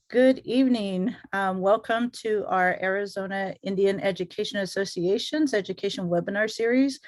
Good evening. Welcome to our Arizona Indian Education Association's Education Webinar Series.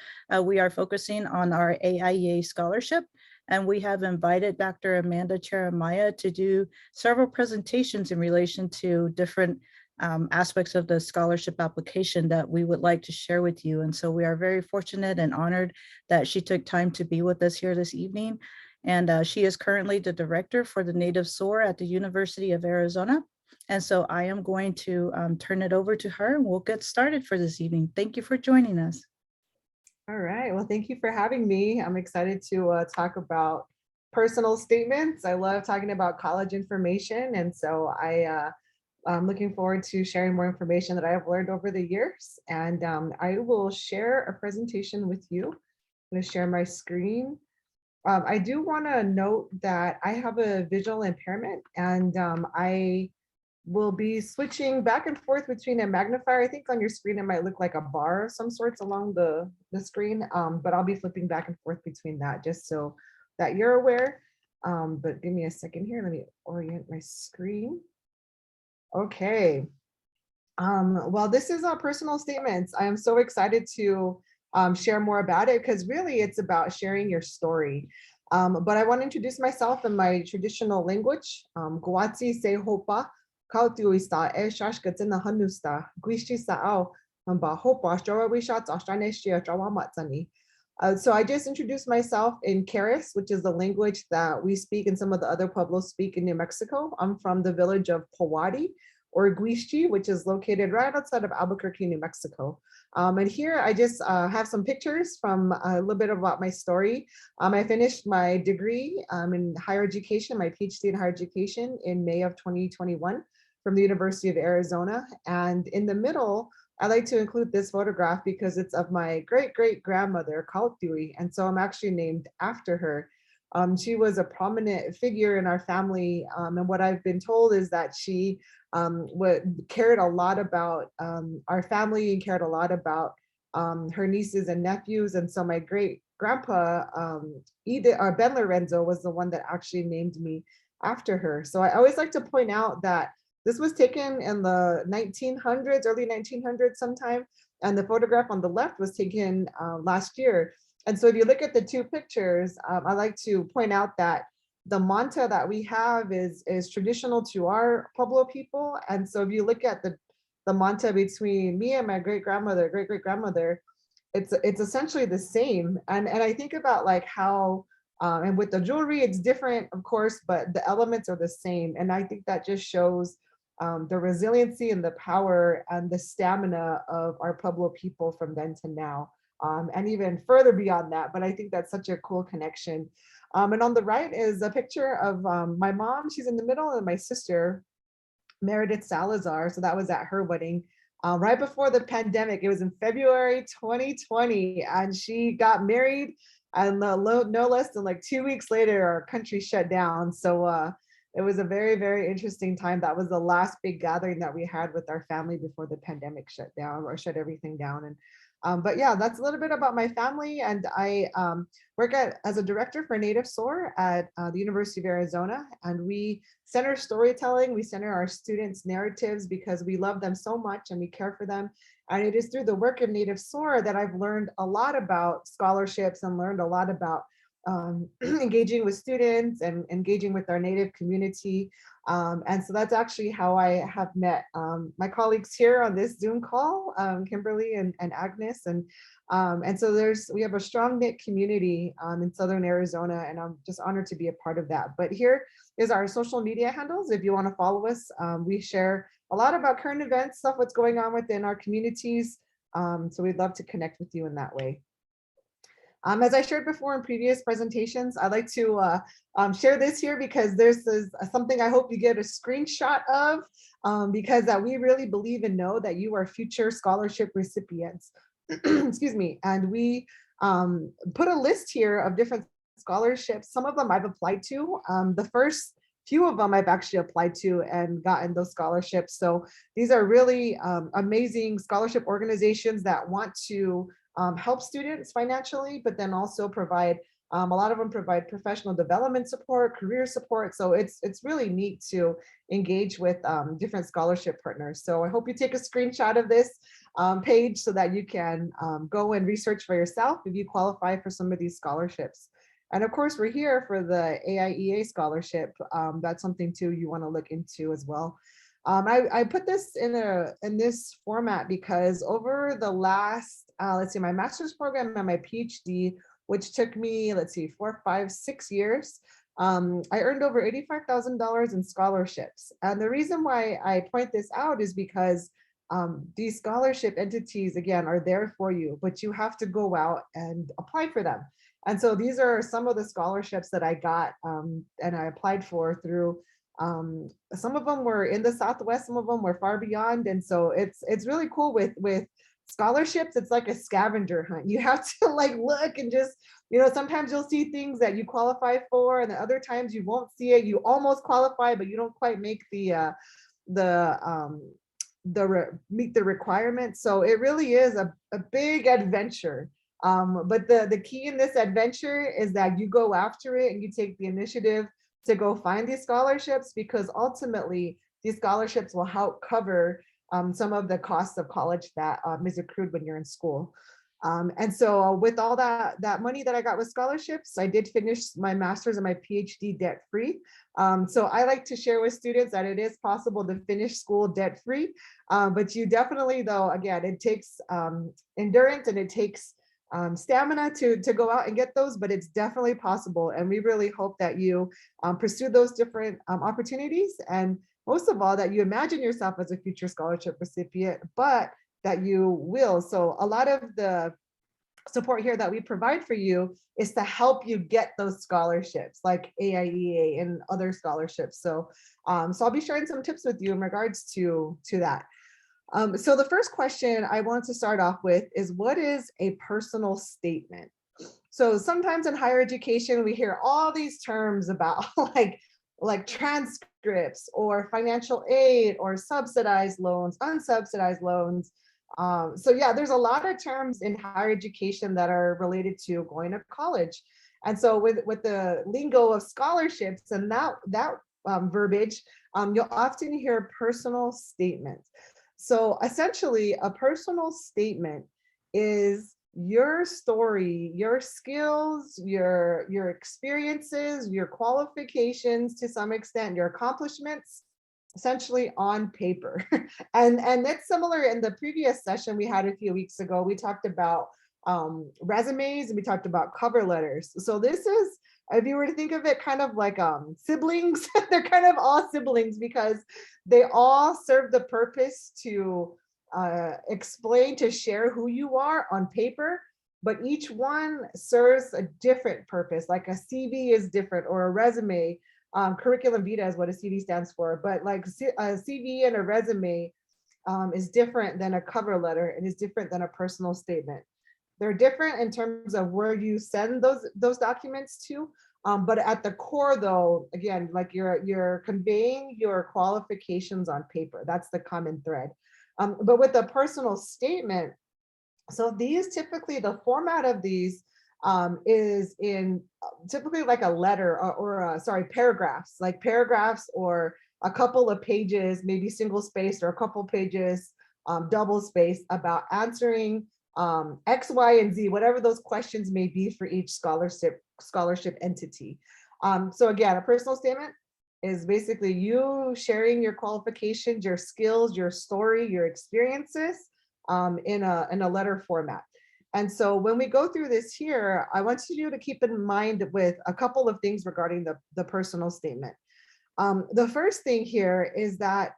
We are focusing on our AIEA Scholarship, and we have invited Dr. Amanda Cheromiah to do several presentations in relation to different aspects of the scholarship application that we would like to share with you. And so we are very fortunate and honored that she took time to be with us here this evening. And she is currently the director for the Native SOAR at the University of Arizona. And so I am going to turn it over to her and we'll get started for this evening. Thank you for joining us. All right, well, thank you for having me. I'm excited to talk about personal statements. I love talking about college information. And so I'm looking forward to sharing more information that I have learned over the years. And I will share a presentation with you. I'm going to share my screen. I do want to note that I have a visual impairment and I will be switching back and forth between a magnifier. I think on your screen it might look like a bar of some sorts along the screen, but I'll be flipping back and forth between that just so that you're aware. But give me a second here. Let me orient my screen. Okay. Well, this is our personal statements. I am so excited to share more about it because really it's about sharing your story. But I want to introduce myself in my traditional language. Guatsi se hopa, kautuista, e shashkatina hanusta, guishi sao, ba hopa, shora wishat, ashtaneshia, chawamatsani. So I just introduced myself in Keres, which is the language that we speak and some of the other Pueblos speak in New Mexico. I'm from the village of Powati, or Guishi, which is located right outside of Albuquerque, New Mexico. And here I just have some pictures from a little bit about my story. I finished my degree in higher education, my PhD in higher education in May of 2021 from the University of Arizona. And in the middle, I like to include this photograph because it's of my great-great-grandmother, Kautui, and so I'm actually named after her. She was a prominent figure in our family, and what I've been told is that she cared a lot about our family and cared a lot about her nieces and nephews. And so my great grandpa, Ben Lorenzo, was the one that actually named me after her. So I always like to point out that this was taken in the 1900s, early 1900s sometime, and the photograph on the left was taken last year. And so if you look at the two pictures, I like to point out that the manta that we have is traditional to our Pueblo people. And so if you look at the manta between me and my great-great-grandmother, it's essentially the same. And I think about like how, and with the jewelry, it's different, of course, but the elements are the same. And I think that just shows the resiliency and the power and the stamina of our Pueblo people from then to now. And even further beyond that, but I think that's such a cool connection. And on the right is a picture of my mom, she's in the middle, and my sister, Meredith Salazar. So that was at her wedding right before the pandemic. It was in February 2020, and she got married, and no less than like 2 weeks later, our country shut down. So it was a very, very interesting time. That was the last big gathering that we had with our family before the pandemic shut down or shut everything down. And but yeah, that's a little bit about my family. And I work as a director for Native SOAR at the University of Arizona. And we center storytelling. We center our students' narratives because we love them so much and we care for them. And it is through the work of Native SOAR that I've learned a lot about scholarships and learned a lot about engaging with students and engaging with our Native community. And so that's actually how I have met my colleagues here on this Zoom call, Kimberly and Agnes. And so we have a strong knit community in Southern Arizona, and I'm just honored to be a part of that. But here is our social media handles. If you want to follow us, we share a lot about current events, stuff, what's going on within our communities. So we'd love to connect with you in that way. As I shared before in previous presentations, I'd like to share this here because this is something I hope you get a screenshot of, because that we really believe and know that you are future scholarship recipients. Excuse me. And we put a list here of different scholarships. Some of them I've applied to. The first few of them I've actually applied to and gotten those scholarships. So these are really amazing scholarship organizations that want to help students financially, but then also provide A lot of them provide professional development support, career support. So it's really neat to engage with different scholarship partners. So I hope you take a screenshot of this page so that you can go and research for yourself if you qualify for some of these scholarships. And of course, we're here for the AIEA scholarship. That's something too you want to look into as well. I put this in this format because over the last, let's see, my master's program and my PhD, which took me, let's see, 4, 5, 6 years, I earned over $85,000 in scholarships. And the reason why I point this out is because these scholarship entities, again, are there for you, but you have to go out and apply for them. And so these are some of the scholarships that I got and I applied for through, some of them were in the Southwest, some of them were far beyond. And so it's really cool with scholarships. It's like a scavenger hunt. You have to like look and just, sometimes you'll see things that you qualify for, and the other times you won't see it. You almost qualify, but you don't quite make meet the requirements. So it really is a big adventure. But the key in this adventure is that you go after it and you take the initiative to go find these scholarships, because ultimately these scholarships will help cover some of the costs of college that is accrued when you're in school. And so with all that money that I got with scholarships, I did finish my master's and my PhD debt-free. So I like to share with students that it is possible to finish school debt-free, but you definitely, though, again, it takes endurance and it takes stamina to go out and get those, but it's definitely possible. And we really hope that you pursue those different opportunities, and most of all, that you imagine yourself as a future scholarship recipient, but that you will. So a lot of the support here that we provide for you is to help you get those scholarships like AIEA and other scholarships. So I'll be sharing some tips with you in regards to that. So the first question I want to start off with is, what is a personal statement? So sometimes in higher education, we hear all these terms about like transcripts or financial aid or subsidized loans, unsubsidized loans. So yeah, there's a lot of terms in higher education that are related to going to college. And so with the lingo of scholarships and that verbiage, you'll often hear personal statements. So essentially, a personal statement is your story, your skills, your experiences, your qualifications to some extent, your accomplishments, essentially on paper. And that's similar. In the previous session we had a few weeks ago, we talked about resumes and we talked about cover letters. So this is, if you were to think of it kind of like siblings, they're kind of all siblings because they all serve the purpose to explain, to share who you are on paper, but each one serves a different purpose. Like a CV is different, or a resume, curriculum vitae is what a CV stands for, but like a CV and a resume is different than a cover letter and is different than a personal statement. They're different in terms of where you send those documents to, but at the core, though, again, like you're conveying your qualifications on paper. That's the common thread. But with a personal statement, so these typically, the format of these is in typically like a letter or paragraphs, like paragraphs or a couple of pages, maybe single spaced, or a couple pages double spaced, about answering X, Y, and Z, whatever those questions may be for each scholarship entity. So again, a personal statement is basically you sharing your qualifications, your skills, your story, your experiences in a letter format. And so when we go through this here, I want you to keep in mind with a couple of things regarding the personal statement. The first thing here is that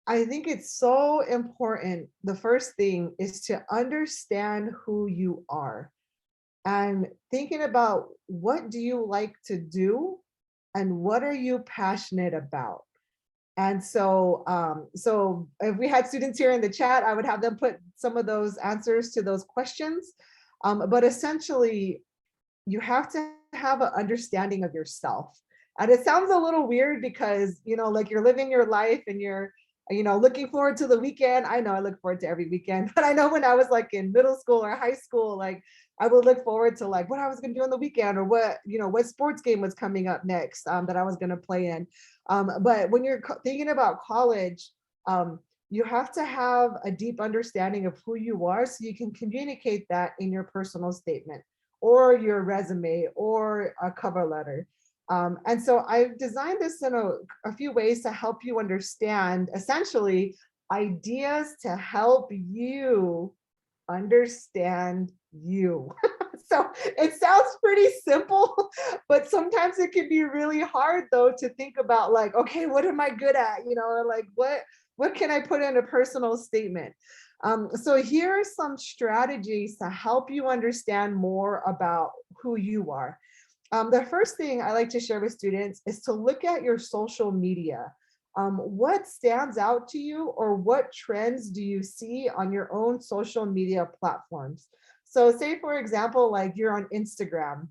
I think it's so important. The first thing is to understand who you are and thinking about, what do you like to do and what are you passionate about? And so, so if we had students here in the chat, I would have them put some of those answers to those questions. But essentially, you have to have an understanding of yourself. And it sounds a little weird because, like you're living your life and you're, looking forward to the weekend. I know I look forward to every weekend, but I know when I was like in middle school or high school, like I would look forward to like what I was going to do on the weekend, or what, what sports game was coming up next that I was going to play in. But when you're thinking about college, you have to have a deep understanding of who you are so you can communicate that in your personal statement or your resume or a cover letter. And so I've designed this in a few ways to help you understand essentially ideas to help you understand you. So it sounds pretty simple, but sometimes it can be really hard though to think about like, okay, what am I good at? Or like what can I put in a personal statement? So here are some strategies to help you understand more about who you are. The first thing I like to share with students is to look at your social media. What stands out to you, or what trends do you see on your own social media platforms? So say, for example, like you're on Instagram.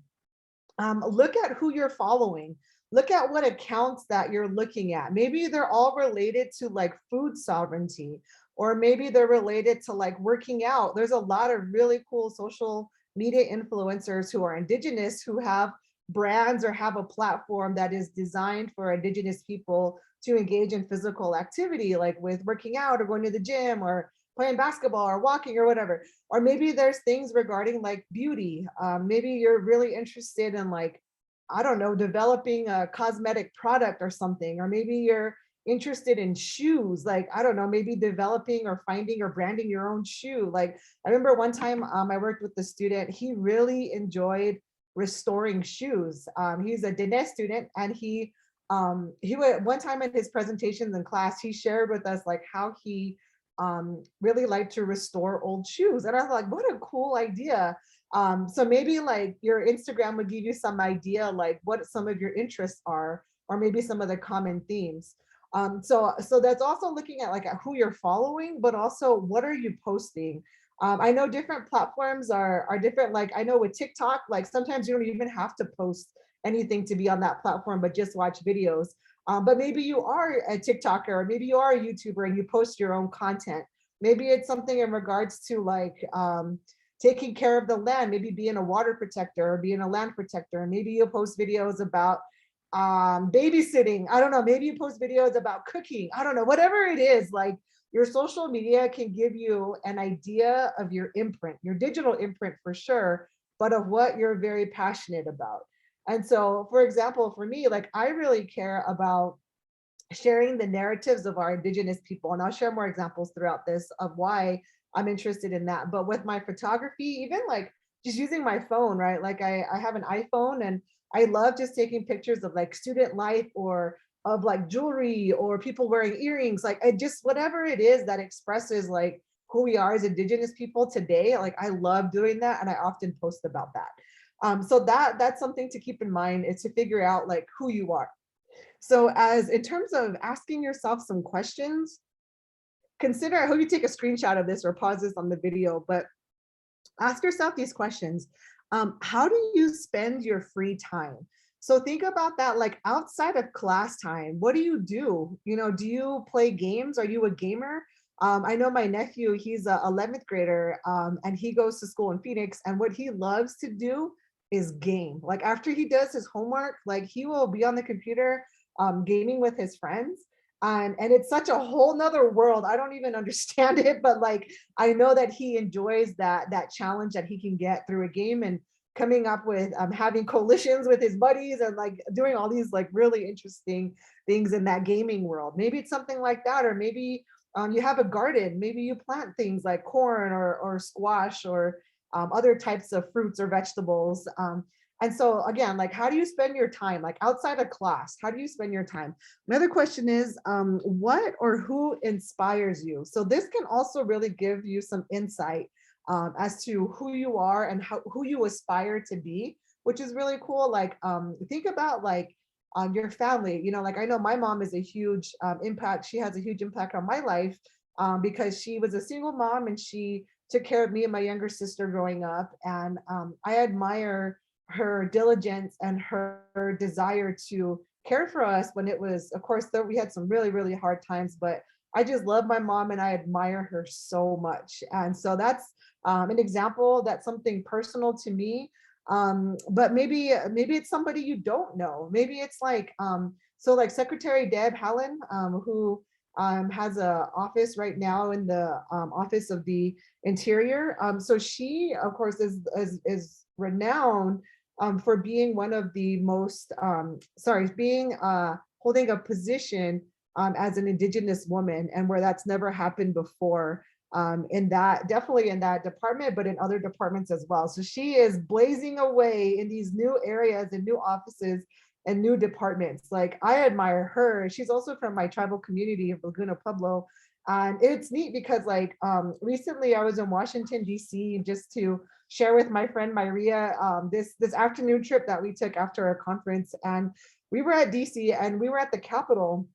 Look at who you're following. Look at what accounts that you're looking at. Maybe they're all related to like food sovereignty, or maybe they're related to like working out. There's a lot of really cool social media influencers who are Indigenous, who have brands or have a platform that is designed for Indigenous people to engage in physical activity, like with working out or going to the gym or playing basketball or walking or whatever. Or maybe there's things regarding like beauty. Maybe you're really interested in like, I don't know, developing a cosmetic product or something. Or maybe you're interested in shoes, like, I don't know, maybe developing or finding or branding your own shoe. Like I remember one time I worked with the student, he really enjoyed restoring shoes. He's a Diné student, and he would, one time in his presentations in class, he shared with us like how he really liked to restore old shoes. And I was like, what a cool idea. So maybe like your Instagram would give you some idea like what some of your interests are, or maybe some of the common themes. So that's also looking at like at who you're following, but also what are you posting? I know different platforms are different. Like I know with TikTok, like sometimes you don't even have to post anything to be on that platform, but just watch videos. But maybe you are a TikToker, or maybe you are a YouTuber and you post your own content. Maybe it's something in regards to like taking care of the land, maybe being a water protector or being a land protector. Maybe you post videos about babysitting. I don't know, maybe you post videos about cooking. I don't know, whatever it is, like your social media can give you an idea of your imprint, your digital imprint for sure, but of what you're very passionate about. And so, for example, for me, like I really care about sharing the narratives of our Indigenous people. And I'll share more examples throughout this of why I'm interested in that. But with my photography, even like just using my phone, right? Like I have an iPhone, and I love just taking pictures of like student life, or of like jewelry, or people wearing earrings, like I just, whatever it is that expresses like who we are as Indigenous people today. Like I love doing that, and I often post about that. So that's something to keep in mind, is to figure out like who you are. So as in terms of asking yourself some questions, consider, I hope you take a screenshot of this or pause this on the video, but ask yourself these questions. How do you spend your free time? So think about that, like outside of class time, what do you do? Do you play games? Are you a gamer? I know my nephew, he's a 11th grader, and he goes to school in Phoenix, and what he loves to do is game. Like after he does his homework, like he will be on the computer gaming with his friends. And it's such a whole nother world. I don't even understand it, but like I know that he enjoys that challenge that he can get through a game, and coming up with having coalitions with his buddies, and like doing all these like really interesting things in that gaming world. Maybe it's something like that, or maybe you have a garden. Maybe you plant things like corn or squash, or other types of fruits or vegetables. And so again, like how do you spend your time, like outside of class? How do you spend your time? Another question is, what or who inspires you? So this can also really give you some insight as to who you are and who you aspire to be, which is really cool. Like think about like your family. Like I know my mom is a huge impact. She has a huge impact on my life because she was a single mom, and she took care of me and my younger sister growing up. And I admire her diligence and her desire to care for us when it was, of course, though we had some really, really hard times, but I just love my mom and I admire her so much. And so that's an example that's something personal to me. But maybe it's somebody you don't know. Maybe it's like, so like Secretary Deb Haaland, who has a office right now in the Office of the Interior. So she, of course, is renowned for being one of the most, being holding a position as an Indigenous woman, and where that's never happened before, in that, definitely in that department, but in other departments as well. So she is blazing away in these new areas and new offices and new departments. Like, I admire her. She's also from my tribal community of Laguna Pueblo. And it's neat because like recently I was in Washington, DC, just to share with my friend Maria this afternoon trip that we took after a conference. And we were at DC and we were at the Capitol.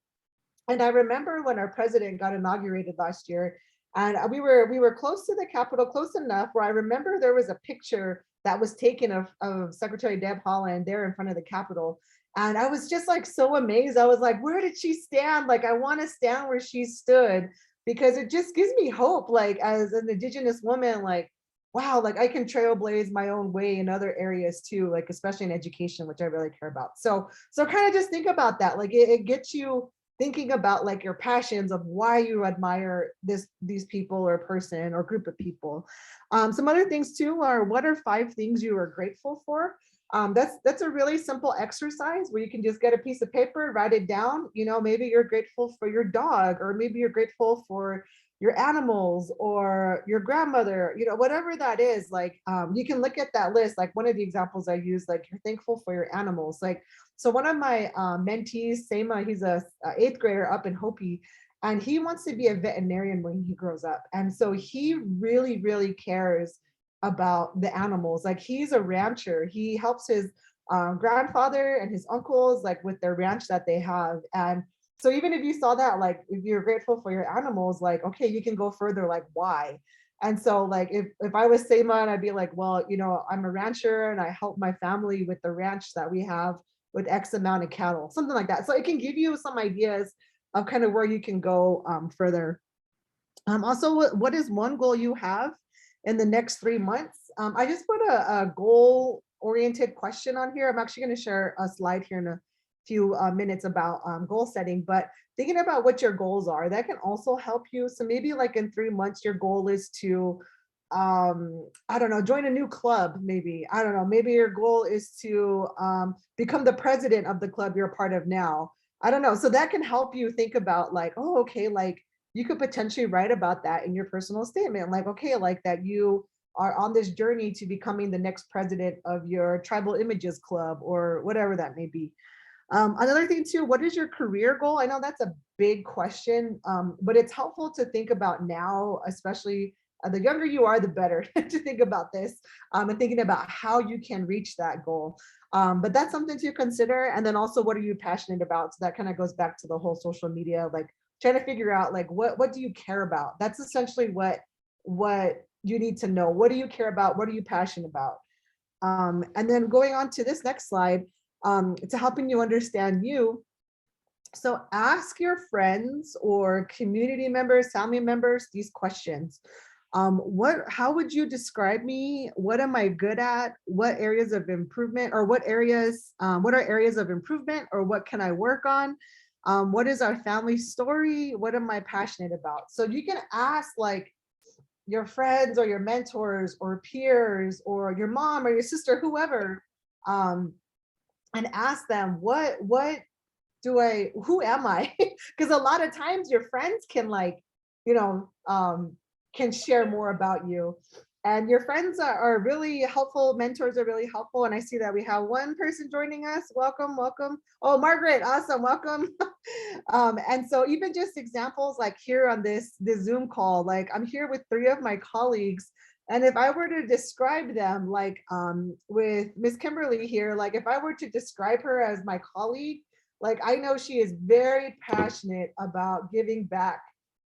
And I remember when our president got inaugurated last year, and we were close to the Capitol, close enough where I remember there was a picture that was taken of Secretary Deb Haaland there in front of the Capitol. And I was just like so amazed. I was like, where did she stand? Like, I want to stand where she stood, because it just gives me hope, like as an Indigenous woman, like, wow, like I can trailblaze my own way in other areas too, like especially in education, which I really care about. So kind of just think about that. Like it gets you thinking about like your passions of why you admire these people or person or group of people. Some other things too are, what are 5 things you are grateful for? That's a really simple exercise where you can just get a piece of paper, write it down. You know, maybe you're grateful for your dog, or maybe you're grateful for your animals or your grandmother, you know, whatever that is. Like you can look at that list. Like one of the examples I use, like you're thankful for your animals. Like, so one of my mentees, Sema, he's a 8th grader up in Hopi, and he wants to be a veterinarian when he grows up. And so he really, really cares about the animals. Like he's a rancher. He helps his grandfather and his uncles like with their ranch that they have. And so even if you saw that, like if you're grateful for your animals, like, okay, you can go further, like why? And so like if I was Sema, and I'd be like, well, you know, I'm a rancher and I help my family with the ranch that we have with X amount of cattle, something like that. So it can give you some ideas of kind of where you can go further. Also, what is one goal you have in the next 3 months? I just put a goal-oriented question on here. I'm actually going to share a slide here in a few minutes about goal setting, but thinking about what your goals are, that can also help you. So maybe like in 3 months, your goal is to, I don't know, join a new club, maybe. I don't know, maybe your goal is to become the president of the club you're a part of now. I don't know. So that can help you think about like, oh, okay, like you could potentially write about that in your personal statement. Like, okay, like that you are on this journey to becoming the next president of your tribal images club or whatever that may be. Another thing too, what is your career goal? I know that's a big question, but it's helpful to think about now, especially the younger you are, the better to think about this and thinking about how you can reach that goal. But that's something to consider. And then also, what are you passionate about? So that kind of goes back to the whole social media, like trying to figure out like, what do you care about? That's essentially what you need to know. What do you care about? What are you passionate about? And then going on to this next slide, to helping you understand you. So ask your friends or community members, family members, these questions. How would you describe me? What am I good at? What areas of improvement, or what are areas of improvement, or what can I work on? What is our family story? What am I passionate about? So you can ask like your friends or your mentors or peers or your mom or your sister, whoever, and ask them, who am I? Because a lot of times your friends can like, you know, can share more about you. And your friends are really helpful. Mentors are really helpful. And I see that we have one person joining us. Welcome, welcome. Oh, Margaret, awesome, welcome. And so even just examples like here on this Zoom call, like I'm here with 3 of my colleagues. And if I were to describe them, like with Miss Kimberly here, like if I were to describe her as my colleague, like I know she is very passionate about giving back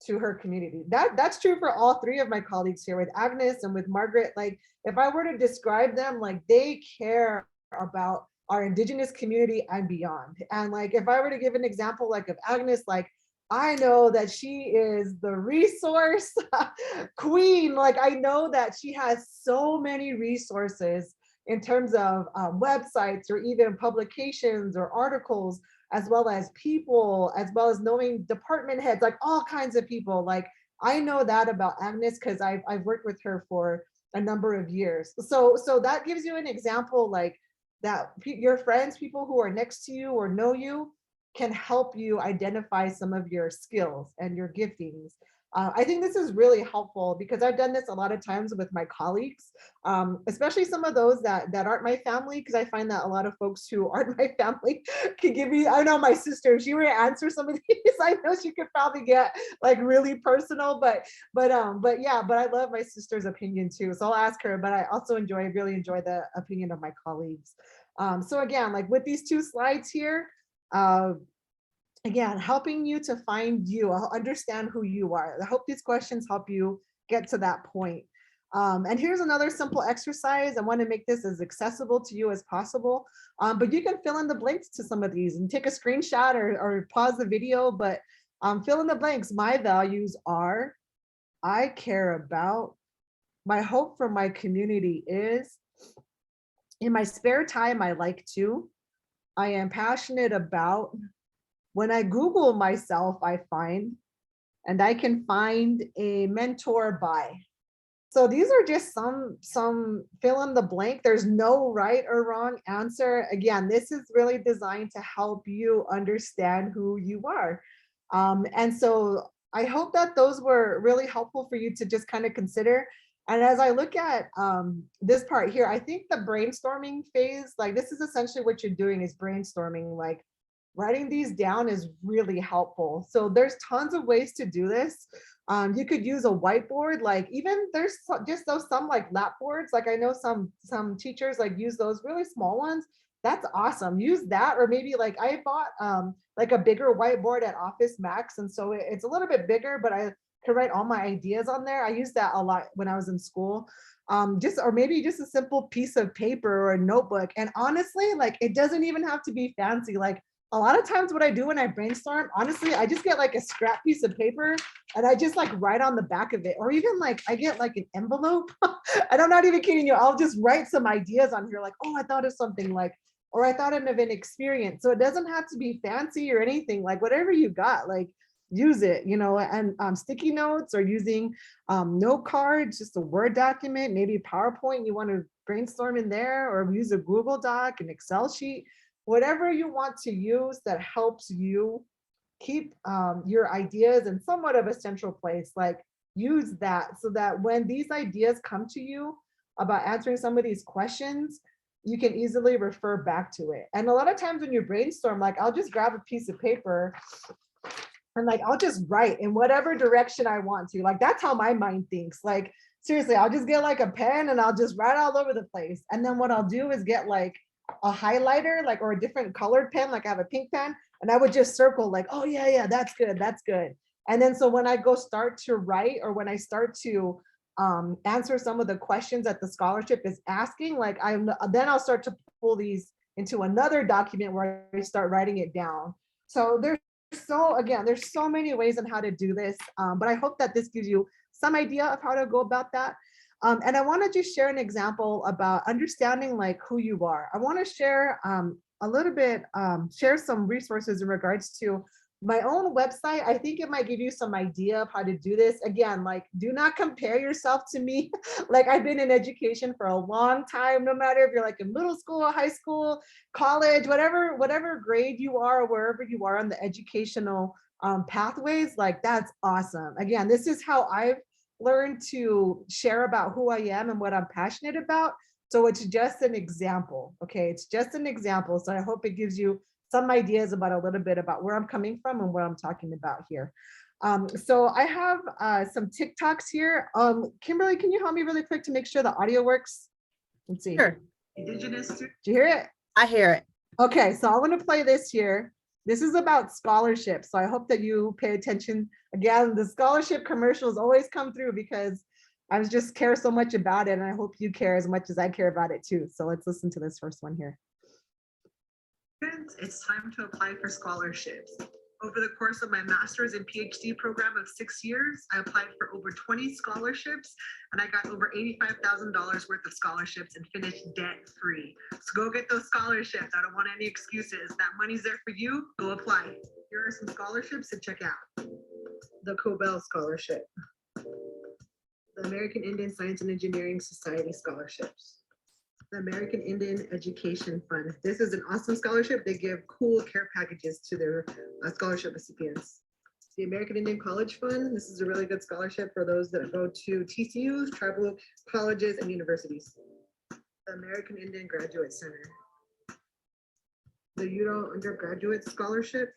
to her community. That's true for all 3 of my colleagues here with Agnes and with Margaret. Like if I were to describe them, like they care about our Indigenous community and beyond. And like if I were to give an example like of Agnes, like I know that she is the resource queen. Like, I know that she has so many resources in terms of websites or even publications or articles, as well as people, as well as knowing department heads, like all kinds of people. Like, I know that about Agnes because I've worked with her for a number of years. So that gives you an example, like that your friends, people who are next to you or know you, can help you identify some of your skills and your giftings. I think this is really helpful because I've done this a lot of times with my colleagues, especially some of those that aren't my family, because I find that a lot of folks who aren't my family can give me, I know my sister, if she were to answer some of these, I know she could probably get like really personal, but yeah, but I love my sister's opinion too. So I'll ask her, but I also really enjoy the opinion of my colleagues. So again, like with these 2 slides here, again, helping you to find you, understand who you are. I hope these questions help you get to that point. And here's another simple exercise. I want to make this as accessible to you as possible, but you can fill in the blanks to some of these and take a screenshot or pause the video, but fill in the blanks. My values are, I care about, my hope for my community is, in my spare time, I like to, I am passionate about, when I Google myself, I find, and I can find a mentor by. So these are just some fill in the blank. There's no right or wrong answer. Again, this is really designed to help you understand who you are. And so I hope that those were really helpful for you to just kind of consider. And as I look at this part here, I think the brainstorming phase, like this is essentially what you're doing is brainstorming, like writing these down is really helpful. So there's tons of ways to do this. You could use a whiteboard, like even there's just those some like lap boards. Like I know some teachers like use those really small ones. That's awesome. Use that, or maybe like I bought like a bigger whiteboard at Office Max, and so it's a little bit bigger, but I could write all my ideas on there. I used that a lot when I was in school. Just or maybe just a simple piece of paper or a notebook. And honestly, like it doesn't even have to be fancy. Like a lot of times what I do when I brainstorm, honestly, I just get like a scrap piece of paper and I just like write on the back of it, or even like I get like an envelope. And I'm not even kidding you. I'll just write some ideas on here like, oh, I thought of something, like, or I thought of an experience. So it doesn't have to be fancy or anything, like whatever you got, like use it, you know, and sticky notes or using note cards, just a Word document, maybe PowerPoint, you want to brainstorm in there, or use a Google Doc, an Excel sheet, whatever you want to use that helps you keep your ideas in somewhat of a central place. Like use that so that when these ideas come to you about answering some of these questions, you can easily refer back to it. And a lot of times when you brainstorm, like I'll just grab a piece of paper and like I'll just write in whatever direction I want to. Like that's how my mind thinks. Like seriously, I'll just get like a pen and I'll just write all over the place. And then what I'll do is get like a highlighter, like, or a different colored pen, like I have a pink pen, and I would just circle like, oh yeah, that's good, that's good. And then so when I go start to write, or when I start to answer some of the questions that the scholarship is asking, like then I'll start to pull these into another document where I start writing it down. So there's so many ways on how to do this, but I hope that this gives you some idea of how to go about that. And I want to just share an example about understanding like who you are. I want to share a little bit, share some resources in regards to my own website. I think it might give you some idea of how to do this. Again, like do not compare yourself to me. Like I've been in education for a long time, no matter if you're like in middle school, high school, college, whatever grade you are, or wherever you are on the educational pathways, like that's awesome. Again, this is how I've learned to share about who I am and what I'm passionate about. So it's just an example, okay? It's just an example. So I hope it gives you some ideas about a little bit about where I'm coming from and what I'm talking about here. So I have some TikToks here. Kimberly, can you help me really quick to make sure the audio works? Let's see. Sure. Indigenous. Do you hear it? I hear it. Okay, so I want to play this here. This is about scholarships. So I hope that you pay attention. Again, the scholarship commercials always come through because I just care so much about it. And I hope you care as much as I care about it too. So let's listen to this first one here. It's time to apply for scholarships. Over the course of my master's and PhD program of 6 years, I applied for over 20 scholarships, and I got over $85,000 worth of scholarships and finished debt-free. So go get those scholarships. I don't want any excuses. That money's there for you. Go apply. Here are some scholarships to check out. The Cobell Scholarship, the American Indian Science and Engineering Society scholarships, the American Indian Education Fund. This is an awesome scholarship. They give cool care packages to their scholarship recipients. The American Indian College Fund. This is a really good scholarship for those that go to TCUs, tribal colleges, and universities. The American Indian Graduate Center. The Udall Undergraduate Scholarship.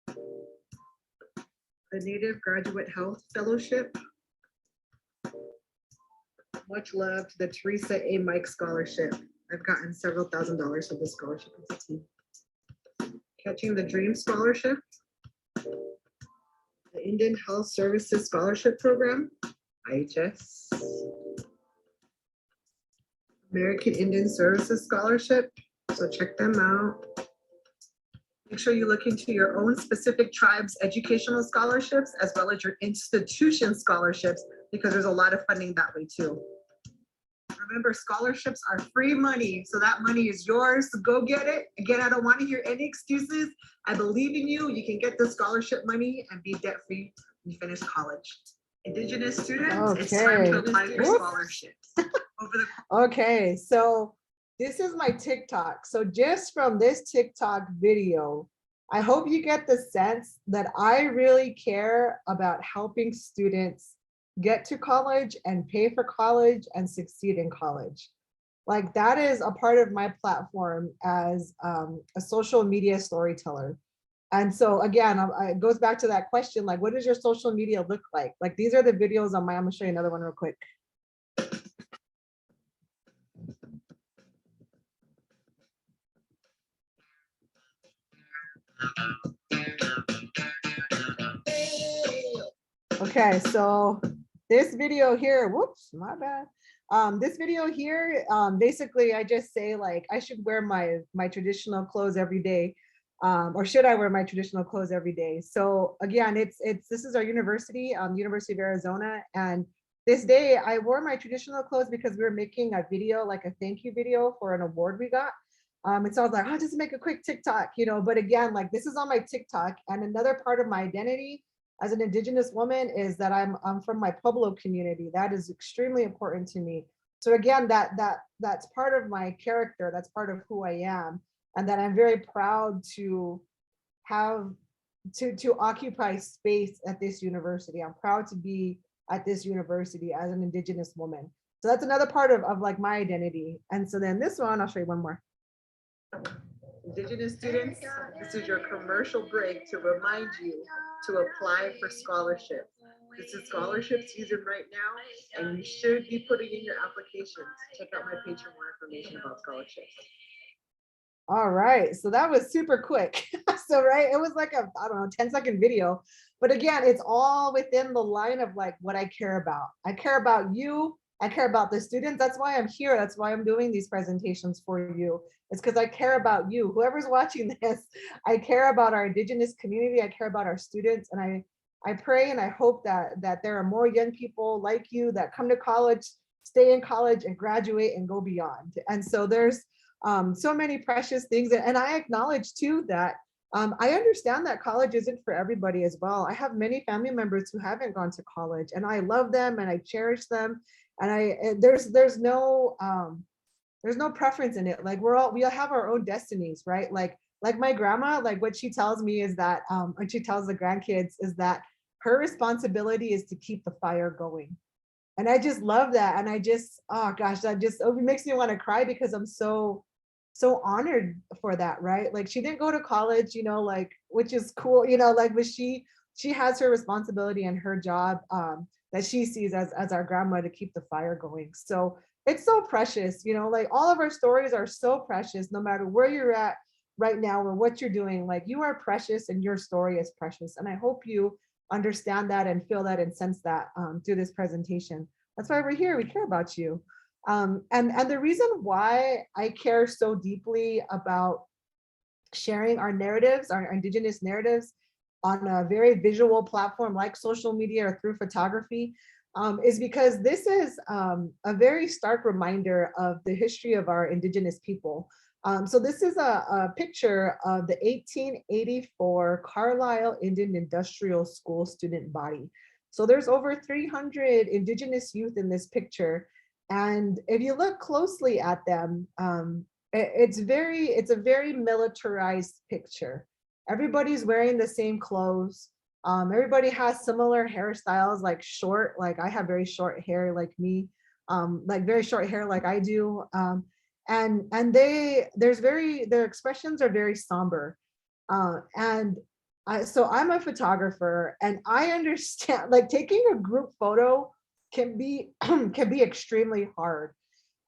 The Native Graduate Health Fellowship. Much love to the Teresa A. Mike Scholarship. I've gotten several $1,000s from this scholarship. Catching the Dream Scholarship. The Indian Health Services Scholarship Program, IHS. American Indian Services Scholarship, so check them out. Make sure you look into your own specific tribe's educational scholarships as well as your institution scholarships, because there's a lot of funding that way too. Remember, scholarships are free money, so that money is yours. So go get it. Again, I don't want to hear any excuses. I believe in you. You can get the scholarship money and be debt-free when you finish college. Indigenous students, it's time to apply for scholarships. Okay, so this is my TikTok. So just from this TikTok video, I hope you get the sense that I really care about helping students get to college and pay for college and succeed in college. Like, that is a part of my platform as a social media storyteller. And so again, it goes back to that question, like, what does your social media look like? Like, these are the videos on my, I'm gonna show you another one real quick. Okay, so this video here, whoops, my bad. This video here, basically I just say, like, I should wear my traditional clothes every day, or should I wear my traditional clothes every day? So again, this is our university, University of Arizona, and this day I wore my traditional clothes because we were making a video, like a thank you video for an award we got. And so I was like, oh, just make a quick TikTok, you know, but again, like, this is on my TikTok, and another part of my identity as an Indigenous woman is that I'm from my Pueblo community. That is extremely important to me. So again, that's part of my character. That's part of who I am, and that I'm very proud to have to occupy space at this university. I'm proud to be at this university as an Indigenous woman. So that's another part of like my identity. And so then this one, I'll show you one more. Indigenous students, this is your commercial break to remind you to apply for scholarships. This is scholarship season right now, and you should be putting in your applications. Check out my page for more information about scholarships. All right, so that was super quick. So, right, it was like a, I don't know, 10-second video. But again, it's all within the line of like what I care about. I care about you. I care about the students. That's why I'm here. That's why I'm doing these presentations for you. It's because I care about you. Whoever's watching this, I care about our Indigenous community. I care about our students. And I pray and I hope that there are more young people like you that come to college, stay in college, and graduate and go beyond. And so there's so many precious things. And I acknowledge too that I understand that college isn't for everybody as well. I have many family members who haven't gone to college, and I love them and I cherish them. And there's no preference in it. Like, we all have our own destinies, right? Like my grandma, like what she tells me is that, what she tells the grandkids is that her responsibility is to keep the fire going. And I just love that. And I just, oh gosh, that just, it makes me want to cry because I'm so honored for that, right? Like, she didn't go to college, you know, like, which is cool, you know, like, but she has her responsibility and her job that she sees as our grandma to keep the fire going. So it's so precious, you know, like, all of our stories are so precious, no matter where you're at right now or what you're doing. Like, you are precious and your story is precious. And I hope you understand that and feel that and sense that through this presentation. That's why we're here. We care about you. And the reason why I care so deeply about sharing our narratives, our Indigenous narratives, on a very visual platform like social media or through photography, is because this is a very stark reminder of the history of our Indigenous people. So this is a picture of the 1884 Carlisle Indian Industrial School student body. So there's over 300 Indigenous youth in this picture. And if you look closely at them, it's a very militarized picture. Everybody's wearing the same clothes. Everybody has similar hairstyles, like short, like I have very short hair like me, like very short hair like I do. And their expressions are very somber. So I'm a photographer, and I understand like taking a group photo can be can be extremely hard.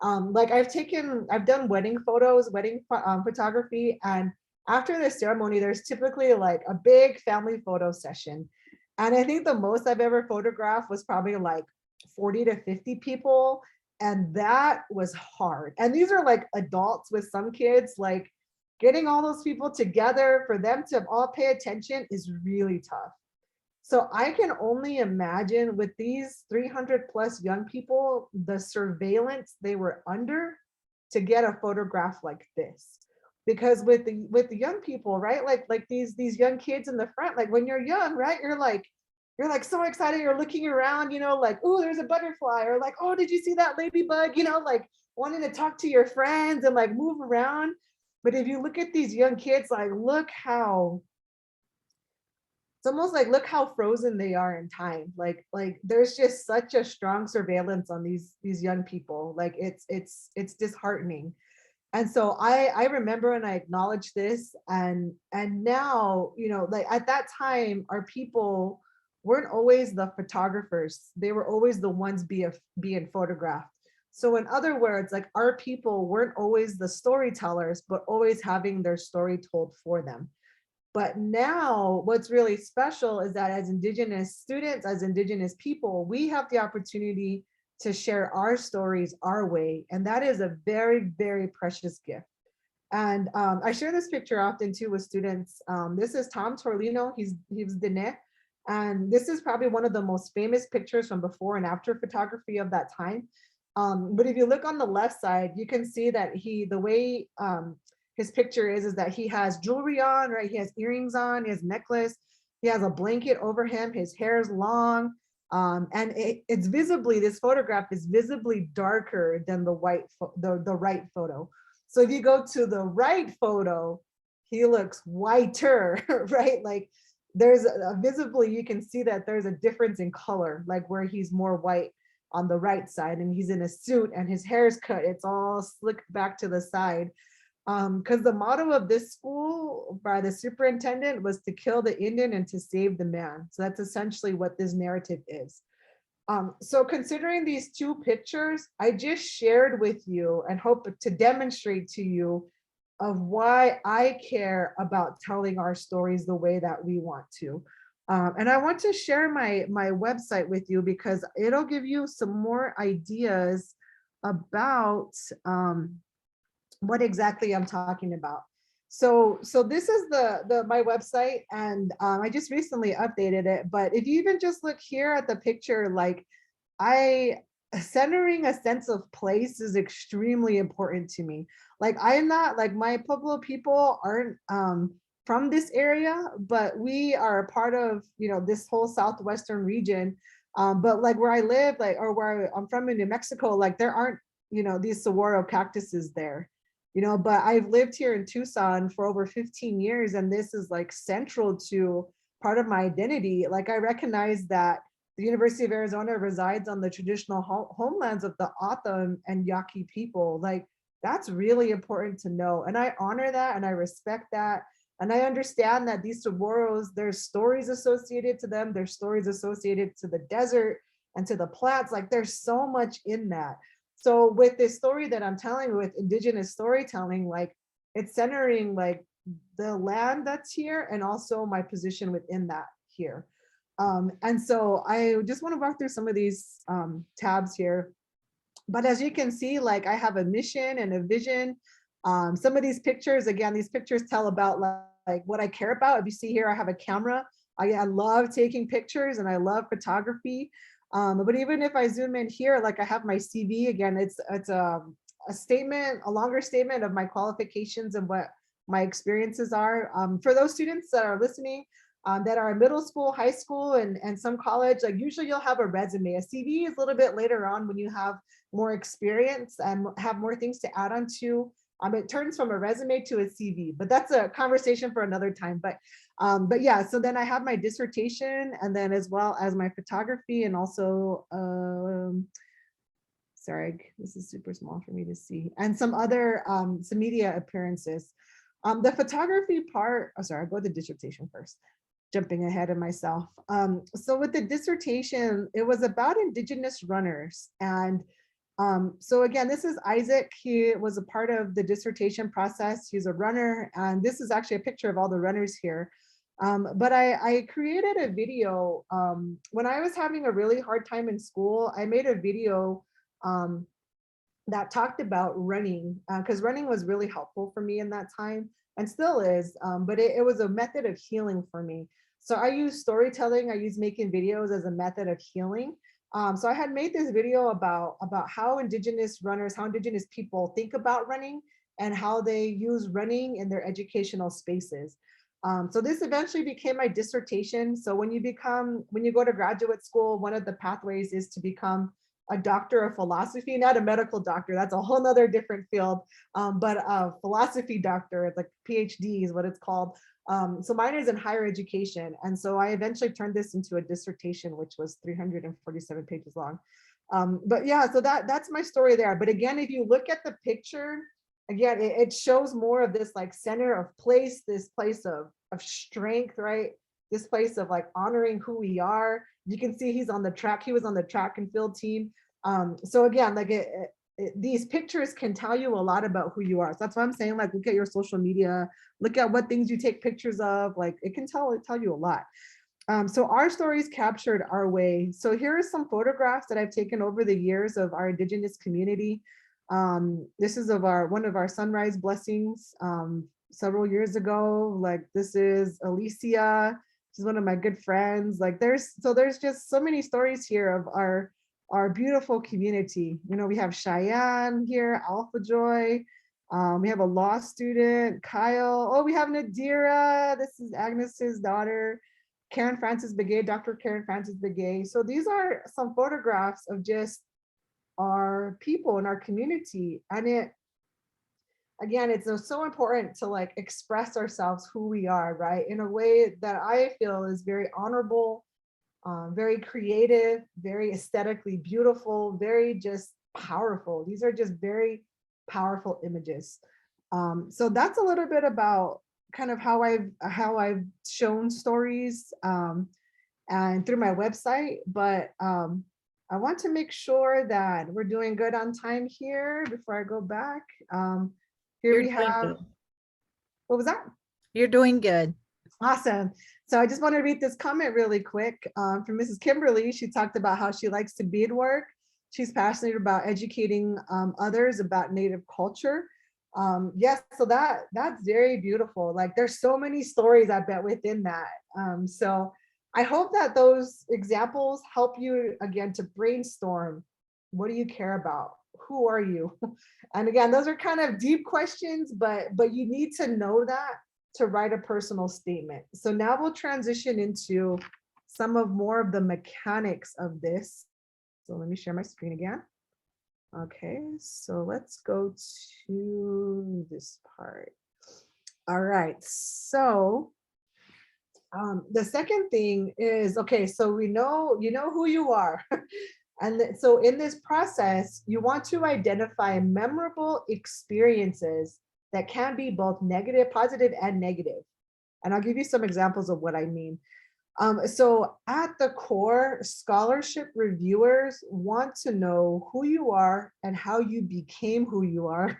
Like I've done wedding photos, wedding photography, and after the ceremony, there's typically like a big family photo session. And I think the most I've ever photographed was probably like 40 to 50 people. And that was hard. And these are like adults with some kids, like getting all those people together for them to all pay attention is really tough. So I can only imagine with these 300 plus young people, the surveillance they were under to get a photograph like this. Because with the young people, right? Like these young kids in the front, like when you're young, right? You're like so excited, you're looking around, you know, like, oh, there's a butterfly, or like, oh, did you see that ladybug? You know, like wanting to talk to your friends and like move around. But if you look at these young kids, like it's almost like look how frozen they are in time. Like there's just such a strong surveillance on these young people. Like it's disheartening. And so I remember and I acknowledge this, and now, you know, like at that time, our people weren't always the photographers. They were always the ones being photographed. So in other words, like our people weren't always the storytellers, but always having their story told for them. But now what's really special is that as Indigenous students, as Indigenous people, we have the opportunity to share our stories our way. And that is a very, very precious gift. And I share this picture often too with students. This is Tom Torlino, he's Diné. And this is probably one of the most famous pictures from before and after photography of that time. But if you look on the left side, you can see that the way his picture is that he has jewelry on, right? He has earrings on, he has a necklace, he has a blanket over him, his hair is long. And it's visibly, this photograph is visibly darker than the right photo. So if you go to the right photo, he looks whiter, right? Like there's visibly, you can see that there's a difference in color, like where he's more white on the right side, and he's in a suit and his hair is cut, it's all slicked back to the side. Because the motto of this school by the superintendent was to kill the Indian and to save the man. So that's essentially what this narrative is. So considering these two pictures, I just shared with you and hope to demonstrate to you of why I care about telling our stories the way that we want to. And I want to share my website with you because it'll give you some more ideas about what exactly I'm talking about. So this is my website, and I just recently updated it. But if you even just look here at the picture, like centering a sense of place is extremely important to me. Like I'm not like my Pueblo people aren't from this area, but we are a part of, you know, this whole southwestern region. But like where I live, like or where I'm from in New Mexico, like there aren't, you know, these saguaro cactuses there. You know, but I've lived here in Tucson for over 15 years, and this is like central to part of my identity. Like I recognize that the University of Arizona resides on the traditional homelands of the O'odham and Yaqui people. Like that's really important to know. And I honor that and I respect that. And I understand that these saguaros, there's stories associated to them. There's stories associated to the desert and to the plants. Like there's so much in that. So with this story that I'm telling, with Indigenous storytelling, like it's centering like the land that's here and also my position within that here. And so I just want to walk through some of these tabs here. But as you can see, like I have a mission and a vision. Some of these pictures, again, these pictures tell about like what I care about. If you see here, I have a camera. I love taking pictures and I love photography. But even if I zoom in here, like I have my CV again, it's a statement, a longer statement of my qualifications and what my experiences are. For those students that are listening, that are in middle school, high school, and some college, like usually you'll have a resume. A CV is a little bit later on when you have more experience and have more things to add on to. It turns from a resume to a CV, but that's a conversation for another time. But yeah, so then I have my dissertation, and then as well as my photography, and also sorry, this is super small for me to see, and some other some media appearances. The photography part, oh sorry, I'll go to the dissertation first, jumping ahead of myself. So with the dissertation, it was about Indigenous runners. And so again, this is Isaac. He was a part of the dissertation process. He's a runner. And this is actually a picture of all the runners here. But I created a video when I was having a really hard time in school. I made a video that talked about running, because running was really helpful for me in that time and still is, but it was a method of healing for me. So I use storytelling, I use making videos as a method of healing. So I had made this video about how Indigenous runners, how Indigenous people think about running and how they use running in their educational spaces. So this eventually became my dissertation. So when you go to graduate school, one of the pathways is to become a doctor of philosophy, not a medical doctor. That's a whole nother different field, but a philosophy doctor, like PhD is what it's called. So mine is in higher education. And so I eventually turned this into a dissertation, which was 347 pages long. But yeah, so that's my story there. But again, if you look at the picture, again, it shows more of this like center of place, this place of strength, right? This place of like honoring who we are. You can see he's on the track. He was on the track and field team. So again, like these pictures can tell you a lot about who you are. So that's why I'm saying, like, look at your social media, look at what things you take pictures of. Like it can tell you a lot. So our stories captured our way. So here are some photographs that I've taken over the years of our Indigenous community. This is of one of our sunrise blessings several years ago. Like this is Alicia. She's one of my good friends. Like there's just so many stories here of our beautiful community. You know, we have Cheyenne here, Alpha Joy. We have a law student, Kyle. Oh, we have Nadira. This is Agnes's daughter, Karen Francis Begay, Dr. Karen Francis Begay. So these are some photographs of just our people in our community. And again, it's so important to like express ourselves, who we are, right? In a way that I feel is very honorable, very creative, very aesthetically beautiful, very just powerful. These are just very powerful images. So that's a little bit about kind of how I've shown stories and through my website, but I want to make sure that we're doing good on time here before I go back. Here we have, what was that? You're doing good. Awesome. So I just want to read this comment really quick from Mrs. Kimberly. She talked about how she likes to beadwork. She's passionate about educating others about Native culture. Yes, so that's very beautiful. Like there's so many stories I bet within that. So I hope that those examples help you again to brainstorm. What do you care about? Who are you? And again, those are kind of deep questions, but you need to know that to write a personal statement. So now we'll transition into some of more of the mechanics of this. So let me share my screen again. Okay, so let's go to this part. All right, so the second thing is, okay, so we know, you know who you are. And so in this process, you want to identify memorable experiences that can be both negative, positive, and negative. And I'll give you some examples of what I mean. So at the core, scholarship reviewers want to know who you are and how you became who you are,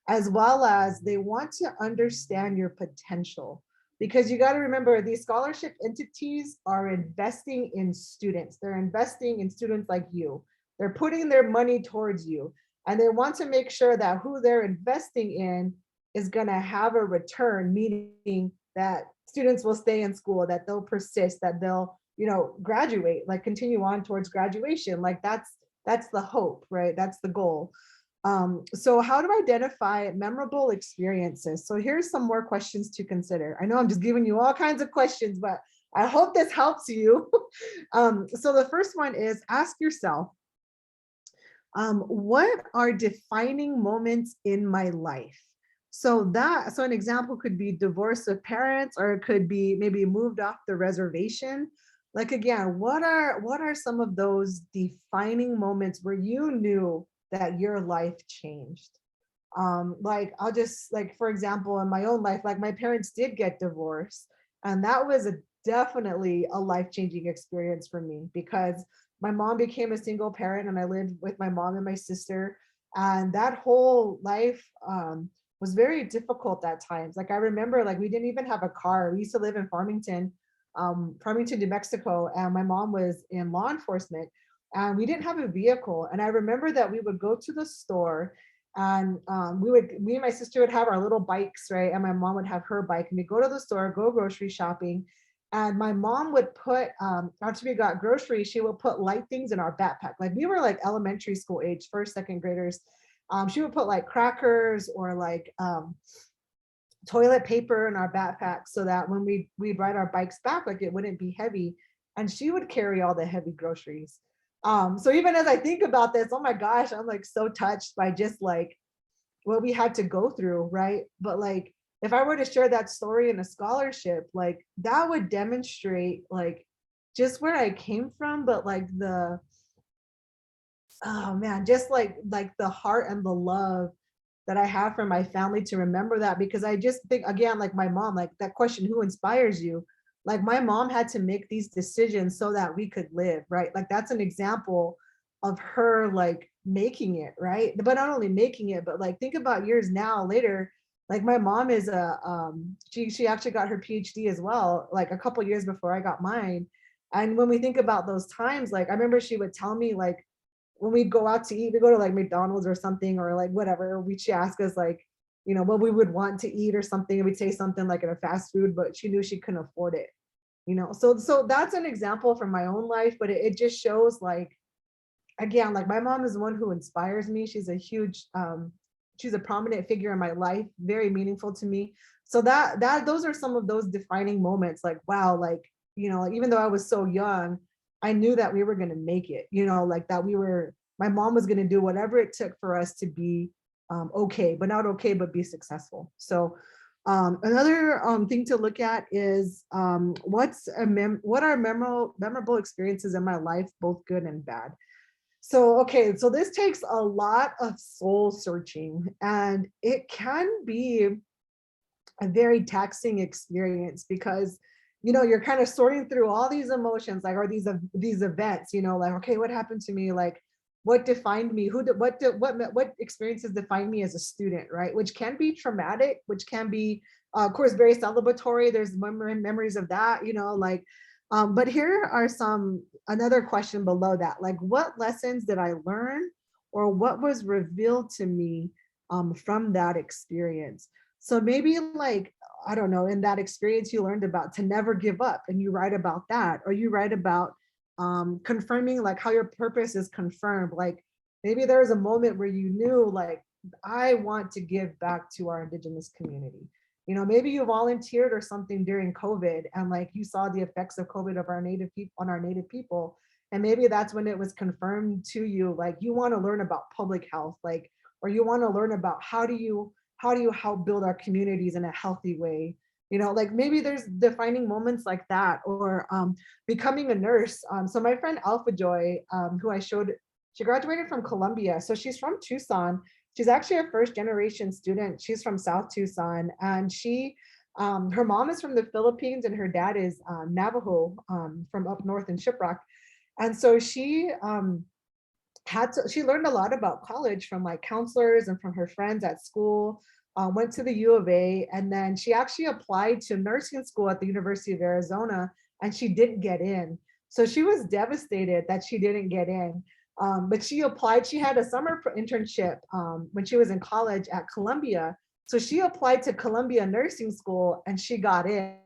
as well as they want to understand your potential. Because you got to remember, these scholarship entities are investing in students. They're investing in students like you. They're putting their money towards you. And they want to make sure that who they're investing in is going to have a return, meaning that students will stay in school, that they'll persist, that they'll, graduate, like continue on towards graduation. Like that's the hope, right? That's the goal. So how to identify memorable experiences. So here's some more questions to consider. I know I'm just giving you all kinds of questions, but I hope this helps you. So the first one is ask yourself, what are defining moments in my life? So an example could be divorce of parents, or it could be maybe moved off the reservation. Like, again, what are some of those defining moments where you knew that your life changed? Like, I'll just, like, for example, in my own life, like my parents did get divorced, and that was definitely a life-changing experience for me, because my mom became a single parent and I lived with my mom and my sister, and that whole life was very difficult at times. Like, I remember, like, we didn't even have a car. We used to live in Farmington, New Mexico, and my mom was in law enforcement, and we didn't have a vehicle. And I remember that we would go to the store, and me and my sister would have our little bikes, right? And my mom would have her bike, and we go to the store, go grocery shopping. And my mom would put, after we got groceries, she would put light things in our backpack. Like, we were like elementary school age, first, second graders. She would put like crackers or like toilet paper in our backpack, so that when we'd ride our bikes back, like, it wouldn't be heavy. And she would carry all the heavy groceries. So even as I think about this, oh my gosh, I'm like so touched by just like what we had to go through, right? But like, if I were to share that story in a scholarship, like, that would demonstrate like just where I came from, but like oh man, just like the heart and the love that I have for my family, to remember that. Because I just think, again, like my mom, like that question, who inspires you? Like, my mom had to make these decisions so that we could live, right? Like, that's an example of her like making it, right? But not only making it, but like, think about years now later, like my mom is she actually got her PhD as well, like a couple years before I got mine. And when we think about those times, like, I remember she would tell me, like, when we go out to eat, we go to like McDonald's or something, or like whatever, she'd ask us like, what we would want to eat or something, and we'd say something like in a fast food, but she knew she couldn't afford it. So that's an example from my own life, but it just shows, like, again, like, my mom is the one who inspires me. She's a prominent figure in my life, very meaningful to me. So those are some of those defining moments, like, wow, like, like, even though I was so young, I knew that we were going to make it, like, that my mom was going to do whatever it took for us to be okay, but not okay, but be successful. So another thing to look at is what are memorable experiences in my life, both good and bad. So, okay, so this takes a lot of soul searching, and it can be a very taxing experience, because you're kind of sorting through all these emotions, like, or these events, like, okay, what happened to me, like, what defined me, what experiences defined me as a student, right? Which can be traumatic, which can be of course very celebratory. There's memories of that, like, but here are another question below that, like, what lessons did I learn, or what was revealed to me from that experience? So maybe, like, I don't know, in that experience you learned about to never give up, and you write about that, or you write about confirming, like, how your purpose is confirmed. Like, maybe there was a moment where you knew, like, I want to give back to our Indigenous community. Maybe you volunteered or something during COVID, and like, you saw the effects of COVID on our Native people. And maybe that's when it was confirmed to you, like, you want to learn about public health, like, or you want to learn about how do you help build our communities in a healthy way. Like, maybe there's defining moments like that, or becoming a nurse. So my friend Alpha Joy, who I showed, she graduated from Columbia. So she's from Tucson. She's actually a first generation student. She's from South Tucson, and her mom is from the Philippines, and her dad is Navajo, from up north in Shiprock. And so she learned a lot about college from like counselors and from her friends at school. Went to the U of A, and then she actually applied to nursing school at the University of Arizona, and she didn't get in. So she was devastated that she didn't get in. But she applied. She had a summer internship when she was in college at Columbia. So she applied to Columbia Nursing School, and she got in.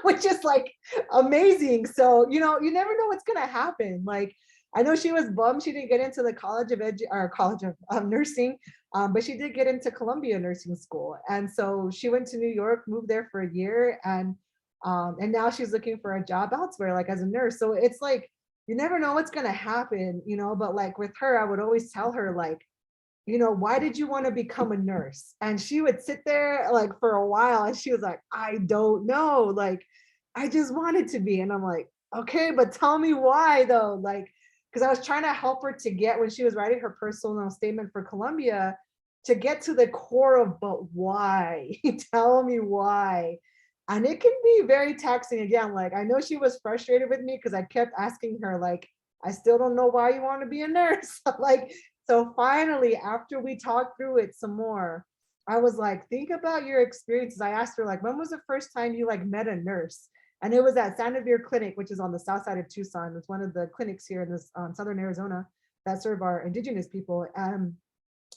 which is like amazing. So, you know, you never know what's going to happen. Like, I know she was bummed she didn't get into the College of Nursing, but she did get into Columbia Nursing School. And so she went to New York, moved there for a year, and now she's looking for a job elsewhere, like as a nurse. So it's like, you never know what's going to happen, you know, but like with her, I would always tell her, like, you know, why did you want to become a nurse? And she would sit there like for a while and she was like, I don't know. Like, I just wanted to be. And I'm like, okay, but tell me why though. Like, because I was trying to help her to get, when she was writing her personal statement for Columbia, to get to the core of, but why? Tell me why. And it can be very taxing again. Like, I know she was frustrated with me because I kept asking her, like, I still don't know why you want to be a nurse. Like, so finally, after we talked through it some more, I was like, think about your experiences. I asked her, like, when was the first time you like met a nurse? And it was at Sanavir Clinic, which is on the south side of Tucson. It's one of the clinics here in this southern Arizona that serve our indigenous people.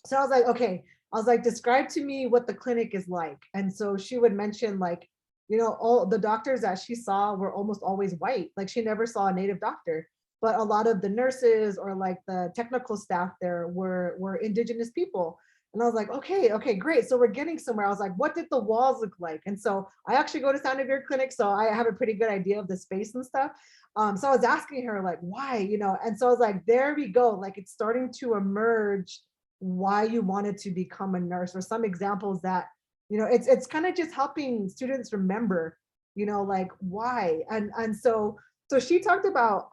So I was like, okay, I was like, describe to me what the clinic is like. And so she would mention, like, you know, all the doctors that she saw were almost always white. Like, she never saw a Native doctor, but a lot of the nurses or like the technical staff there were indigenous people. And I was like, okay, great. So we're getting somewhere. I was like, what did the walls look like? And so I actually go to Sanavir Clinic, so I have a pretty good idea of the space and stuff. So I was asking her, like, why, you know? And so I was like, there we go. Like, it's starting to emerge why you wanted to become a nurse, or some examples that, you know, it's kind of just helping students remember, you know, like why. And so she talked about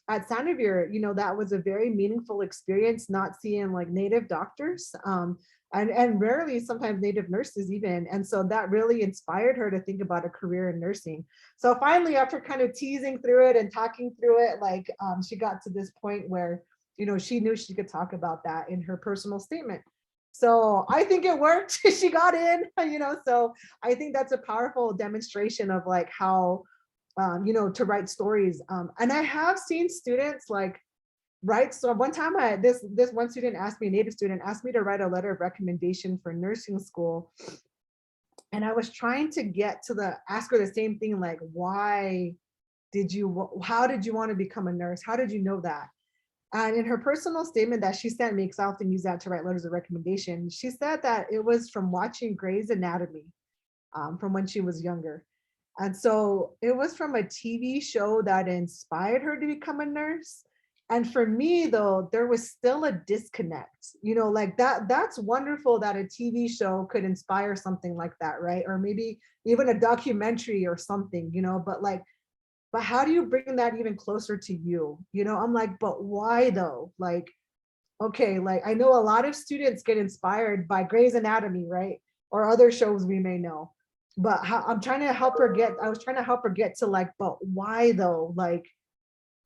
at Sanavir, you know, that was a very meaningful experience, not seeing like Native doctors, and rarely sometimes Native nurses even. And so that really inspired her to think about a career in nursing. So finally, after kind of teasing through it and talking through it, like she got to this point where, you know, she knew she could talk about that in her personal statement. So I think it worked. She got in, you know, so I think that's a powerful demonstration of like how, you know, to write stories. And I have seen students like write. So one time this one student asked me, a Native student asked me to write a letter of recommendation for nursing school. And I was trying to get to ask her the same thing, like, how did you want to become a nurse? How did you know that? And in her personal statement that she sent me, because I often use that to write letters of recommendation, she said that it was from watching Grey's Anatomy from when she was younger. And so it was from a TV show that inspired her to become a nurse. And for me, though, there was still a disconnect, you know, like that's wonderful that a TV show could inspire something like that, right? Or maybe even a documentary or something, you know, but how do you bring that even closer to you? You know, I'm like, but why though? Like, okay, like I know a lot of students get inspired by Grey's Anatomy, right? Or other shows we may know. But I was trying to help her get to like, but why though? Like,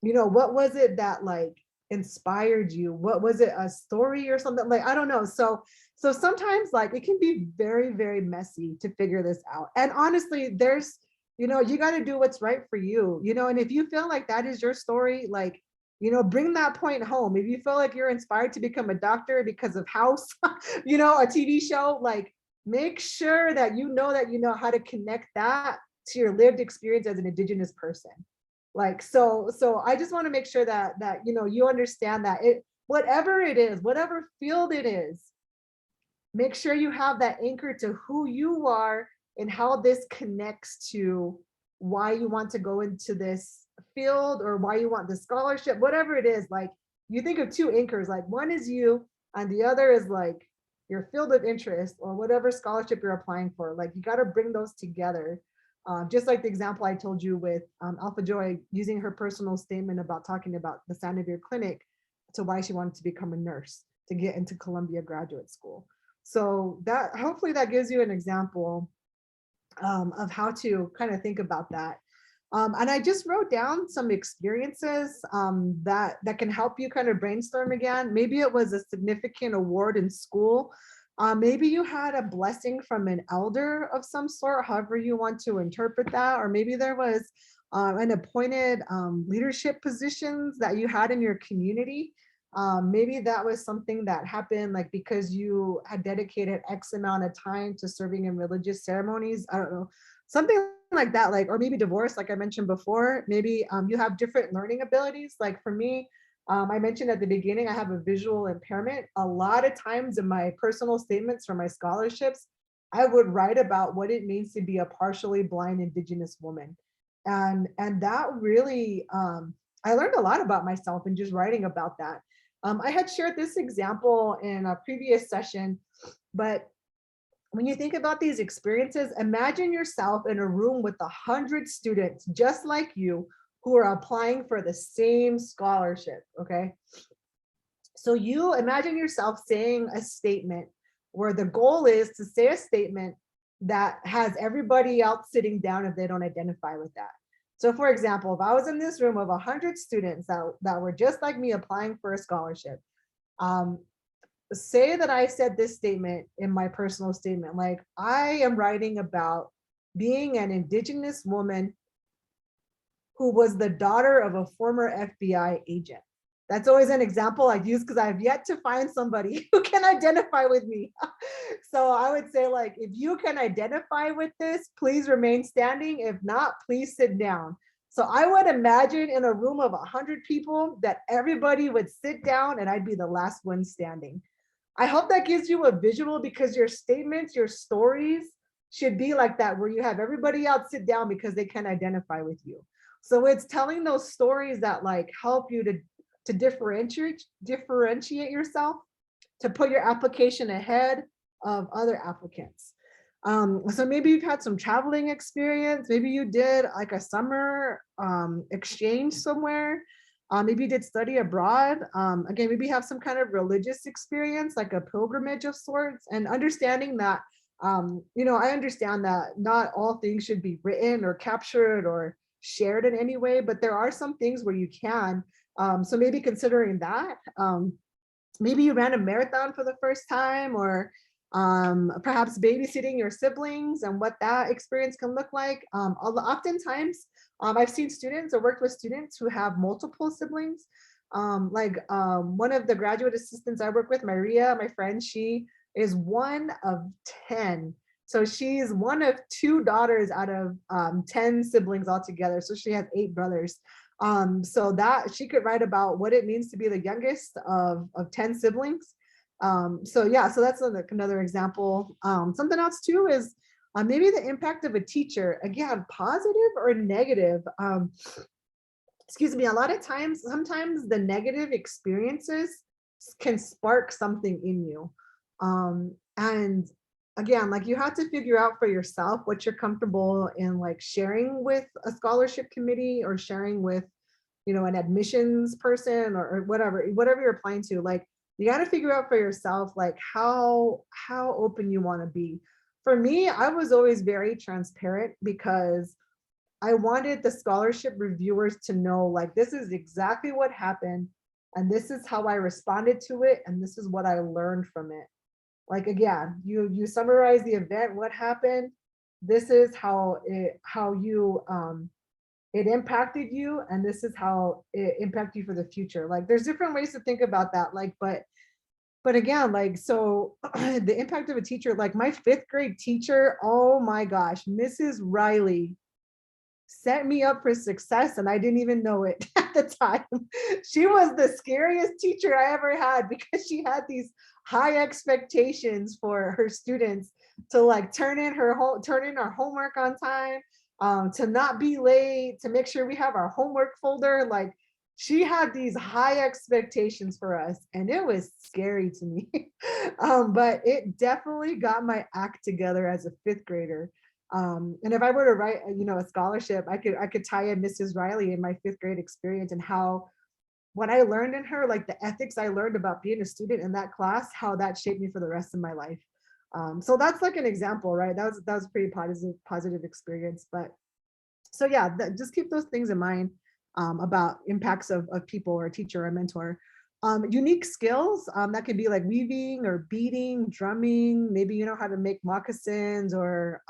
you know, what was it that like inspired you? What was it, a story or something? Like, I don't know. So sometimes like it can be very, very messy to figure this out. And honestly, you know, you got to do what's right for you, you know, and if you feel like that is your story, like, you know, bring that point home. If you feel like you're inspired to become a doctor because of House, you know, a TV show, like make sure that you know how to connect that to your lived experience as an Indigenous person. Like, so I just want to make sure that you know, you understand that whatever it is, whatever field it is, make sure you have that anchor to who you are and how this connects to why you want to go into this field or why you want the scholarship, whatever it is. Like, you think of two anchors, like one is you and the other is like your field of interest or whatever scholarship you're applying for. Like, you got to bring those together. Just like the example I told you with Alpha Joy using her personal statement about talking about the Sanavir Clinic to why she wanted to become a nurse to get into Columbia Graduate School. So that, hopefully that gives you an example of how to kind of think about that. And I just wrote down some experiences that can help you kind of brainstorm again. Maybe it was a significant award in school. Maybe you had a blessing from an elder of some sort, however you want to interpret that. Or maybe there was an appointed leadership positions that you had in your community. Maybe that was something that happened like because you had dedicated X amount of time to serving in religious ceremonies. I don't know. something like that, like, or maybe divorce, like I mentioned before. Maybe you have different learning abilities. Like for me, I mentioned at the beginning, I have a visual impairment. A lot of times in my personal statements for my scholarships, I would write about what it means to be a partially blind Indigenous woman. And that really, I learned a lot about myself in just writing about that. I had shared this example in a previous session, but when you think about these experiences, imagine yourself in a room with 100 students just like you who are applying for the same scholarship, okay? So you imagine yourself saying a statement where the goal is to say a statement that has everybody else sitting down if they don't identify with that. So for example, if I was in this room of 100 students that were just like me applying for a scholarship, um, say that I said this statement in my personal statement, like I am writing about being an Indigenous woman who was the daughter of a former FBI agent. That's always an example I use because I've yet to find somebody who can identify with me. So I would say, like, if you can identify with this, please remain standing. If not, please sit down. So I would imagine in a room of 100 people that everybody would sit down and I'd be the last one standing. I hope that gives you a visual because your statements, your stories should be like that, where you have everybody else sit down because they can identify with you. So it's telling those stories that like help you to differentiate yourself, to put your application ahead of other applicants. So maybe you've had some traveling experience. Maybe you did like a summer exchange somewhere. Maybe you did study abroad. Again, maybe you have some kind of religious experience, like a pilgrimage of sorts, and understanding that, I understand that not all things should be written or captured or shared in any way, but there are some things where you can. So maybe considering that, maybe you ran a marathon for the first time, or perhaps babysitting your siblings and what that experience can look like. Oftentimes, I've seen students or worked with students who have multiple siblings. One of the graduate assistants I work with, Maria, my friend, she is one of 10. So she's one of 2 daughters out of 10 siblings altogether. So she has 8 brothers. So that she could write about what it means to be the youngest of 10 siblings. So yeah, so that's another example. Something else too is maybe the impact of a teacher, again, positive or negative. Excuse me, a lot of times, sometimes the negative experiences can spark something in you. And again, like you have to figure out for yourself what you're comfortable in, like sharing with a scholarship committee or sharing with, an admissions person or whatever you're applying to. Like you got to figure out for yourself, like how open you want to be. For me, I was always very transparent because I wanted the scholarship reviewers to know, like, this is exactly what happened and this is how I responded to it and this is what I learned from it. Like, again, you summarize the event, what happened, this is how it impacted you, and this is how it impacted you for the future. Like there's different ways to think about that. Like, but again, like, so the impact of a teacher, like my 5th grade teacher, oh my gosh, Mrs. Riley set me up for success and I didn't even know it at the time. She was the scariest teacher I ever had because she had these high expectations for her students to like turn in our homework on time, to not be late, to make sure we have our homework folder. Like she had these high expectations for us and it was scary to me. But it definitely got my act together as a 5th grader. And if I were to write, a scholarship, I could tie in Mrs. Riley in my 5th grade experience and how what I learned in her, like the ethics I learned about being a student in that class, how that shaped me for the rest of my life. So that's like an example, right? That was a pretty positive experience. But so yeah, just keep those things in mind about impacts of people or a teacher or a mentor. Unique skills that could be like weaving or beading, drumming. Maybe you know how to make moccasins or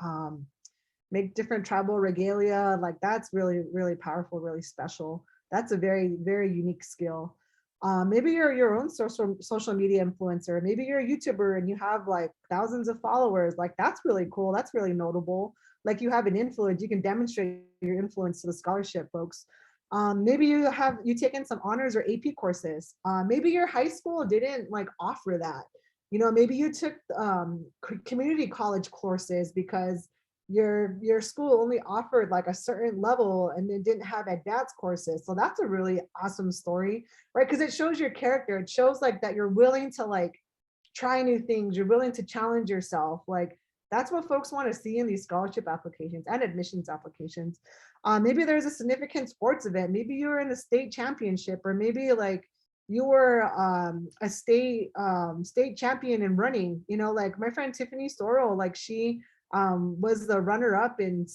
make different tribal regalia. Like that's really, really powerful, really special. That's a very, very unique skill. Maybe you're your own social media influencer. Maybe you're a YouTuber and you have like thousands of followers. Like that's really cool. That's really notable. like you have an influence, you can demonstrate your influence to the scholarship folks. Maybe you taken some honors or AP courses. Maybe your high school didn't like offer that. You know, maybe you took community college courses because your school only offered like a certain level and then didn't have advanced courses. So that's a really awesome story, right? Because it shows your character. It shows like that you're willing to like try new things. You're willing to challenge yourself. Like that's what folks want to see in these scholarship applications and admissions applications. Maybe there's a significant sports event. Maybe you were in the state championship, or maybe like you were a state champion in running. You know, like my friend Tiffany Sorrell, like she was the runner-up in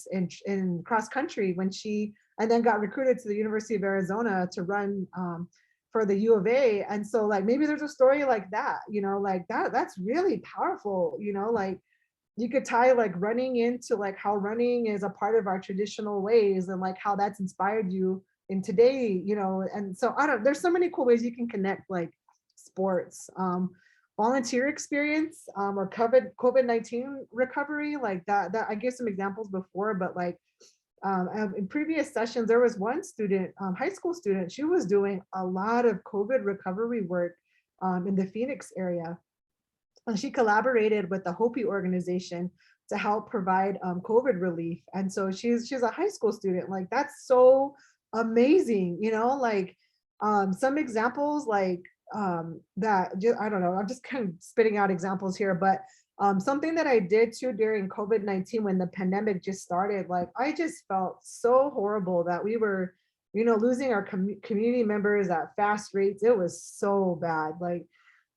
cross country when she and then got recruited to the University of Arizona to run for the U of A. And so like maybe there's a story like that, you know, like that's really powerful, you know, like you could tie like running into like how running is a part of our traditional ways and like how that's inspired you in today, you know. And so there's so many cool ways you can connect like sports, volunteer experience, or COVID-19 recovery, like that I gave some examples before, but like in previous sessions, there was one student, high school student, she was doing a lot of COVID recovery work in the Phoenix area. And she collaborated with the Hopi organization to help provide COVID relief. And so she's a high school student. Like that's so amazing, you know, like some examples like I don't know, I'm just kind of spitting out examples here, but something that I did too during COVID-19 when the pandemic just started, like I just felt so horrible that we were, you know, losing our community members at fast rates. It was so bad. Like,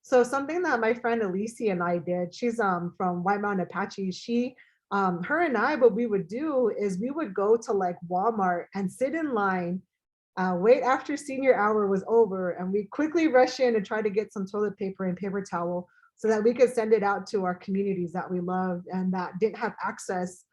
so something that my friend Alicia and I did, she's from White Mountain Apache, she her and I, what we would do is we would go to like Walmart and sit in line, wait after senior hour was over, and we quickly rush in and try to get some toilet paper and paper towel so that we could send it out to our communities that we loved and that didn't have access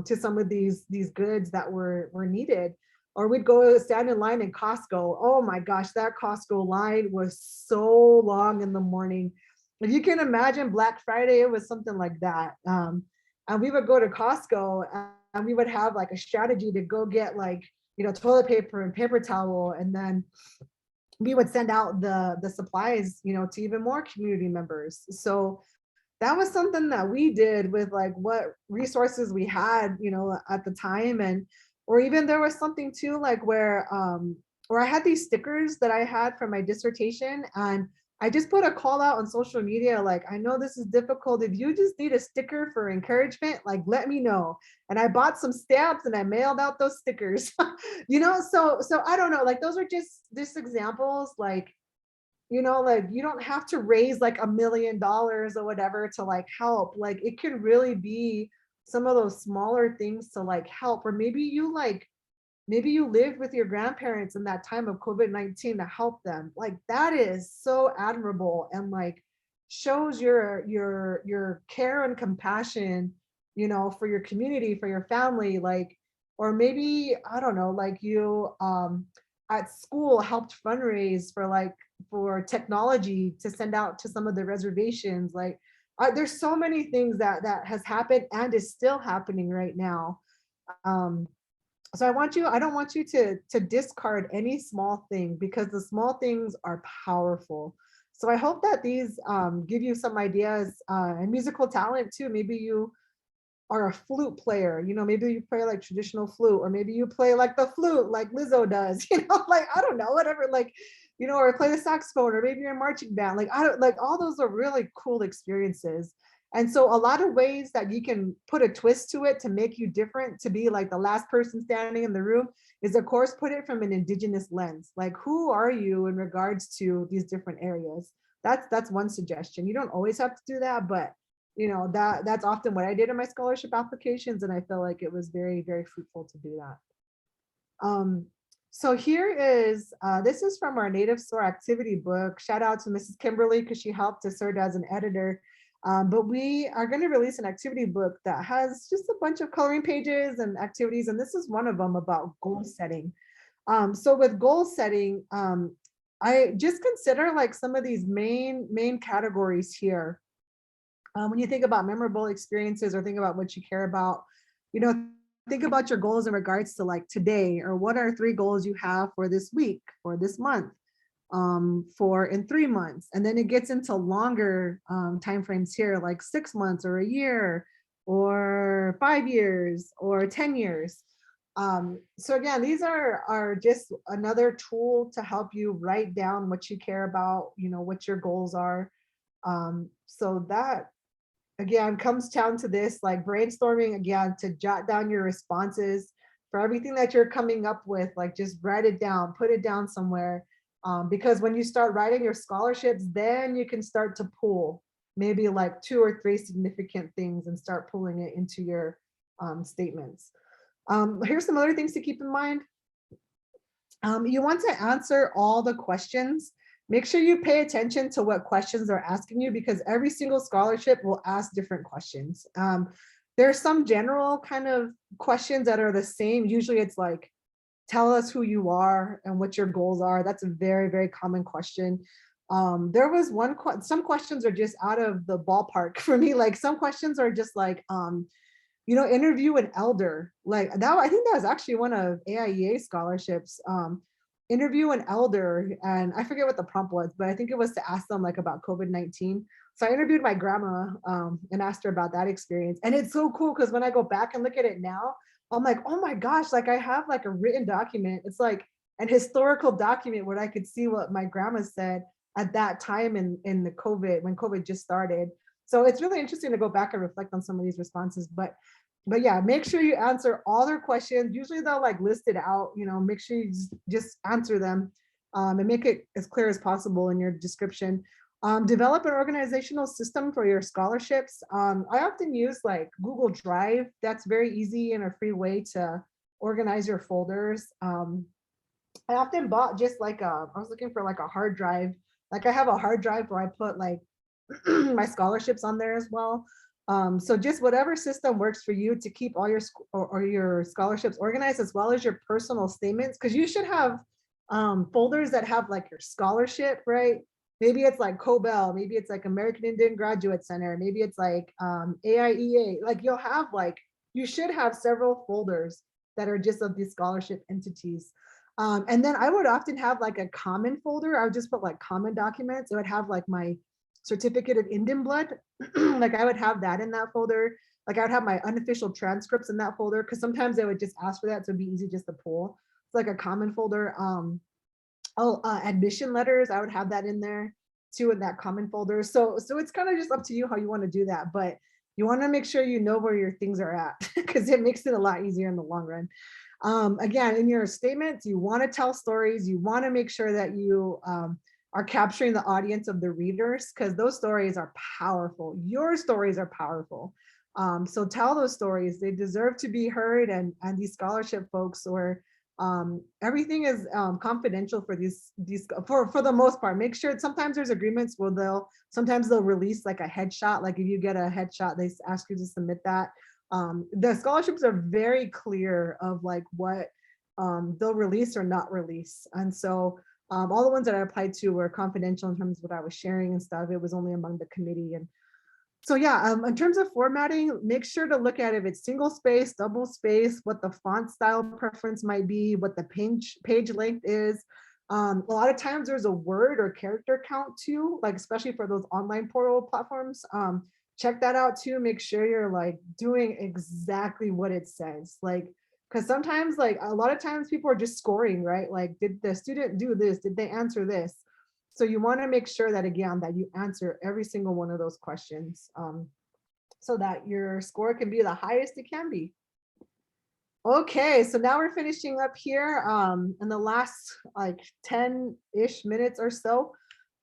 to some of these goods that were needed. Or we'd go stand in line in Costco. Oh my gosh, that Costco line was so long in the morning. If you can imagine Black Friday, it was something like that. And we would go to Costco and we would have like a strategy to go get like, you know, toilet paper and paper towel. And then we would send out the supplies, you know, to even more community members. So that was something that we did with like what resources we had, you know, at the time. And or even there was something too, like where I had these stickers that I had from my dissertation, and I just put a call out on social media, like, I know this is difficult. If you just need a sticker for encouragement, like, let me know. And I bought some stamps and I mailed out those stickers, you know, so I don't know, like, those are just examples, like, you know, like you don't have to raise like $1 million or whatever to like help. Like it can really be some of those smaller things to like help. Or maybe you lived with your grandparents in that time of COVID-19 to help them. Like that is so admirable and like shows your care and compassion, you know, for your community, for your family. Like, or maybe, I don't know, like you at school helped fundraise for technology to send out to some of the reservations. Like there's so many things that has happened and is still happening right now. So I don't want you to discard any small thing, because the small things are powerful. So I hope that these give you some ideas, and musical talent too. Maybe you are a flute player, you know, maybe you play like traditional flute, or maybe you play like the flute like Lizzo does, you know, like, I don't know, whatever, like, you know, or play the saxophone, or maybe you're a marching band. Like, I don't, like, all those are really cool experiences. And so a lot of ways that you can put a twist to it to make you different, to be like the last person standing in the room, is of course put it from an Indigenous lens. Like, who are you in regards to these different areas? That's one suggestion. You don't always have to do that, but you know, that's often what I did in my scholarship applications, and I feel like it was very, very fruitful to do that. So here is, this is from our Native SOAR activity book. Shout out to Mrs. Kimberly, because she helped to serve as an editor. But we are going to release an activity book that has just a bunch of coloring pages and activities, and this is one of them about goal setting. So with goal setting, I just consider like some of these main categories here. When you think about memorable experiences or think about what you care about, you know, think about your goals in regards to like today, or what are 3 goals you have for this week, for this month, for in 3 months. And then it gets into longer timeframes here, like 6 months or a year or 5 years or 10 years. So again, these are just another tool to help you write down what you care about, you know, what your goals are. So that again comes down to this, like brainstorming again, to jot down your responses for everything that you're coming up with. Like just write it down, put it down somewhere. Because when you start writing your scholarships, then you can start to pull maybe like 2 or 3 significant things and start pulling it into your statements. Here's some other things to keep in mind. You want to answer all the questions. Make sure you pay attention to what questions they're asking you, because every single scholarship will ask different questions. There's some general kind of questions that are the same. Usually it's like, tell us who you are and what your goals are. That's a very, very common question. There was some questions are just out of the ballpark for me. Like some questions are just like, you know, interview an elder. Like that, I think that was actually one of AIEA scholarships. Interview an elder, and I forget what the prompt was, but I think it was to ask them like about COVID-19. So I interviewed my grandma and asked her about that experience. And it's so cool because when I go back and look at it now, I'm like, oh my gosh, like I have like a written document. It's like an historical document where I could see what my grandma said at that time in the COVID, when COVID just started. So it's really interesting to go back and reflect on some of these responses. But yeah, make sure you answer all their questions. Usually they'll like list it out, you know, make sure you just answer them and make it as clear as possible in your description. Develop an organizational system for your scholarships. I often use like Google Drive. That's very easy and a free way to organize your folders. I often bought just like I was looking for like a hard drive. Like I have a hard drive where I put like my scholarships on there as well. So just whatever system works for you to keep all your or your scholarships organized, as well as your personal statements, because you should have folders that have like your scholarship, right? Maybe it's like COBEL, maybe it's like American Indian Graduate Center, maybe it's like AIEA. Like you'll have like, you should have several folders that are just of these scholarship entities. And then I would often have like a common folder. I would just put like common documents. It would have like my certificate of Indian blood. Like I would have that in that folder. Like I would have my unofficial transcripts in that folder, because sometimes they would just ask for that. So it'd be easy just to pull. It's like a common folder. Admission letters, I would have that in there too, in that common folder. So it's kind of just up to you how you want to do that. But you want to make sure you know where your things are at, because it makes it a lot easier in the long run. Again, in your statements, you want to tell stories. You want to make sure that you are capturing the audience of the readers, because those stories are powerful. Your stories are powerful. So tell those stories. They deserve to be heard. And these scholarship folks, or everything is confidential for these for the most part. Make sure, sometimes there's agreements where sometimes they'll release like a headshot. Like if you get a headshot, they ask you to submit that. The scholarships are very clear of like what they'll release or not release. And so all the ones that I applied to were confidential in terms of what I was sharing and stuff. It was only among the committee. And so yeah, in terms of formatting, make sure to look at if it's single space, double space, what the font style preference might be, what the page length is. A lot of times there's a word or character count too, like especially for those online portal platforms. Check that out too. Make sure you're like doing exactly what it says. Like, because sometimes like a lot of times people are just scoring, right? Like, did the student do this? Did they answer this? So you want to make sure that, again, that you answer every single one of those questions so that your score can be the highest it can be. Okay, so now we're finishing up here in the last like 10-ish minutes or so.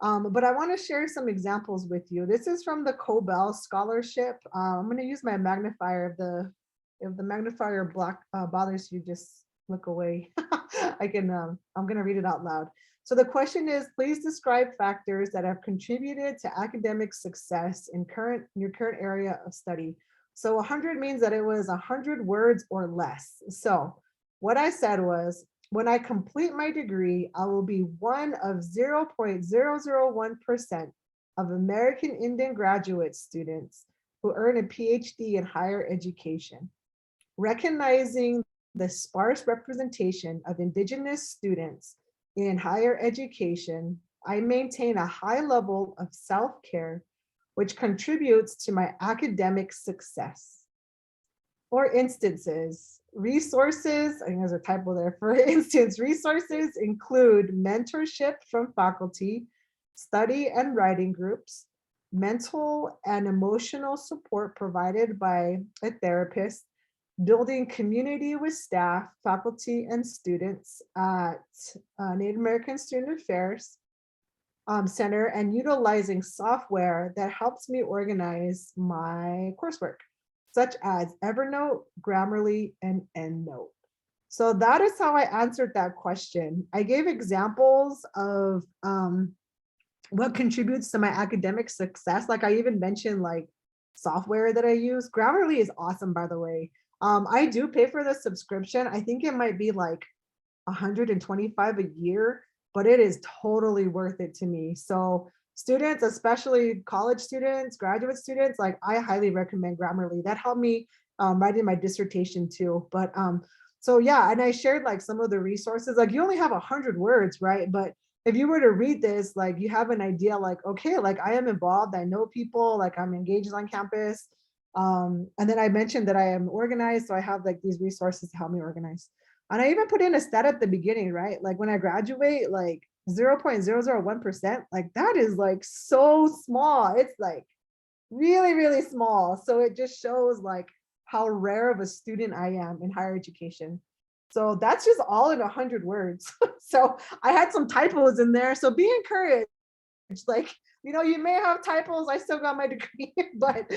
But I want to share some examples with you. This is from the COBEL scholarship. I'm going to use my magnifier. If the magnifier bothers you, just look away. I'm going to read it out loud. So the question is, please describe factors that have contributed to academic success in your current area of study. So 100 means that it was 100 words or less. So what I said was, when I complete my degree, I will be one of 0.001% of American Indian graduate students who earn a PhD in higher education. Recognizing the sparse representation of Indigenous students in higher education, I maintain a high level of self-care, which contributes to my academic success. For instances, resources, I think there's a typo there. For instance, resources include mentorship from faculty, study and writing groups, mental and emotional support provided by a therapist, building community with staff, faculty, and students at Native American Student Affairs Center, and utilizing software that helps me organize my coursework, such as Evernote, Grammarly, and EndNote. So that is how I answered that question. I gave examples of what contributes to my academic success. Like I even mentioned like software that I use. Grammarly is awesome, by the way. I do pay for the subscription. I think it might be like $125 a year, but it is totally worth it to me. So students, especially college students, graduate students, like I highly recommend Grammarly. That helped me writing my dissertation too. But so yeah, and I shared like some of the resources. Like you only have 100 words, right? But if you were to read this, like you have an idea, like okay, like I am involved, I know people, like I'm engaged on campus. And then I mentioned that I am organized, so I have like these resources to help me organize. And I even put in a stat at the beginning, right? Like when I graduate, like 0.001%, like that is like so small. It's like really, really small. So it just shows like how rare of a student I am in higher education. So that's just all in 100 words. So I had some typos in there. So be encouraged. Like, you know, you may have typos. I still got my degree, but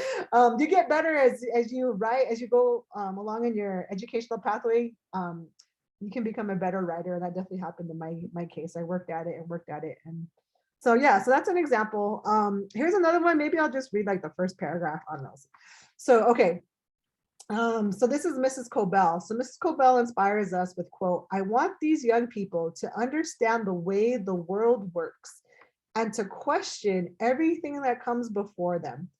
you get better as you write, as you go along in your educational pathway. You can become a better writer, and that definitely happened in my case. I worked at it, and so yeah. So that's an example. Here's another one. Maybe I'll just read like the first paragraph on those. So okay. So this is Mrs. Cobell. So Mrs. Cobell inspires us with, quote, "I want these young people to understand the way the world works and to question everything that comes before them.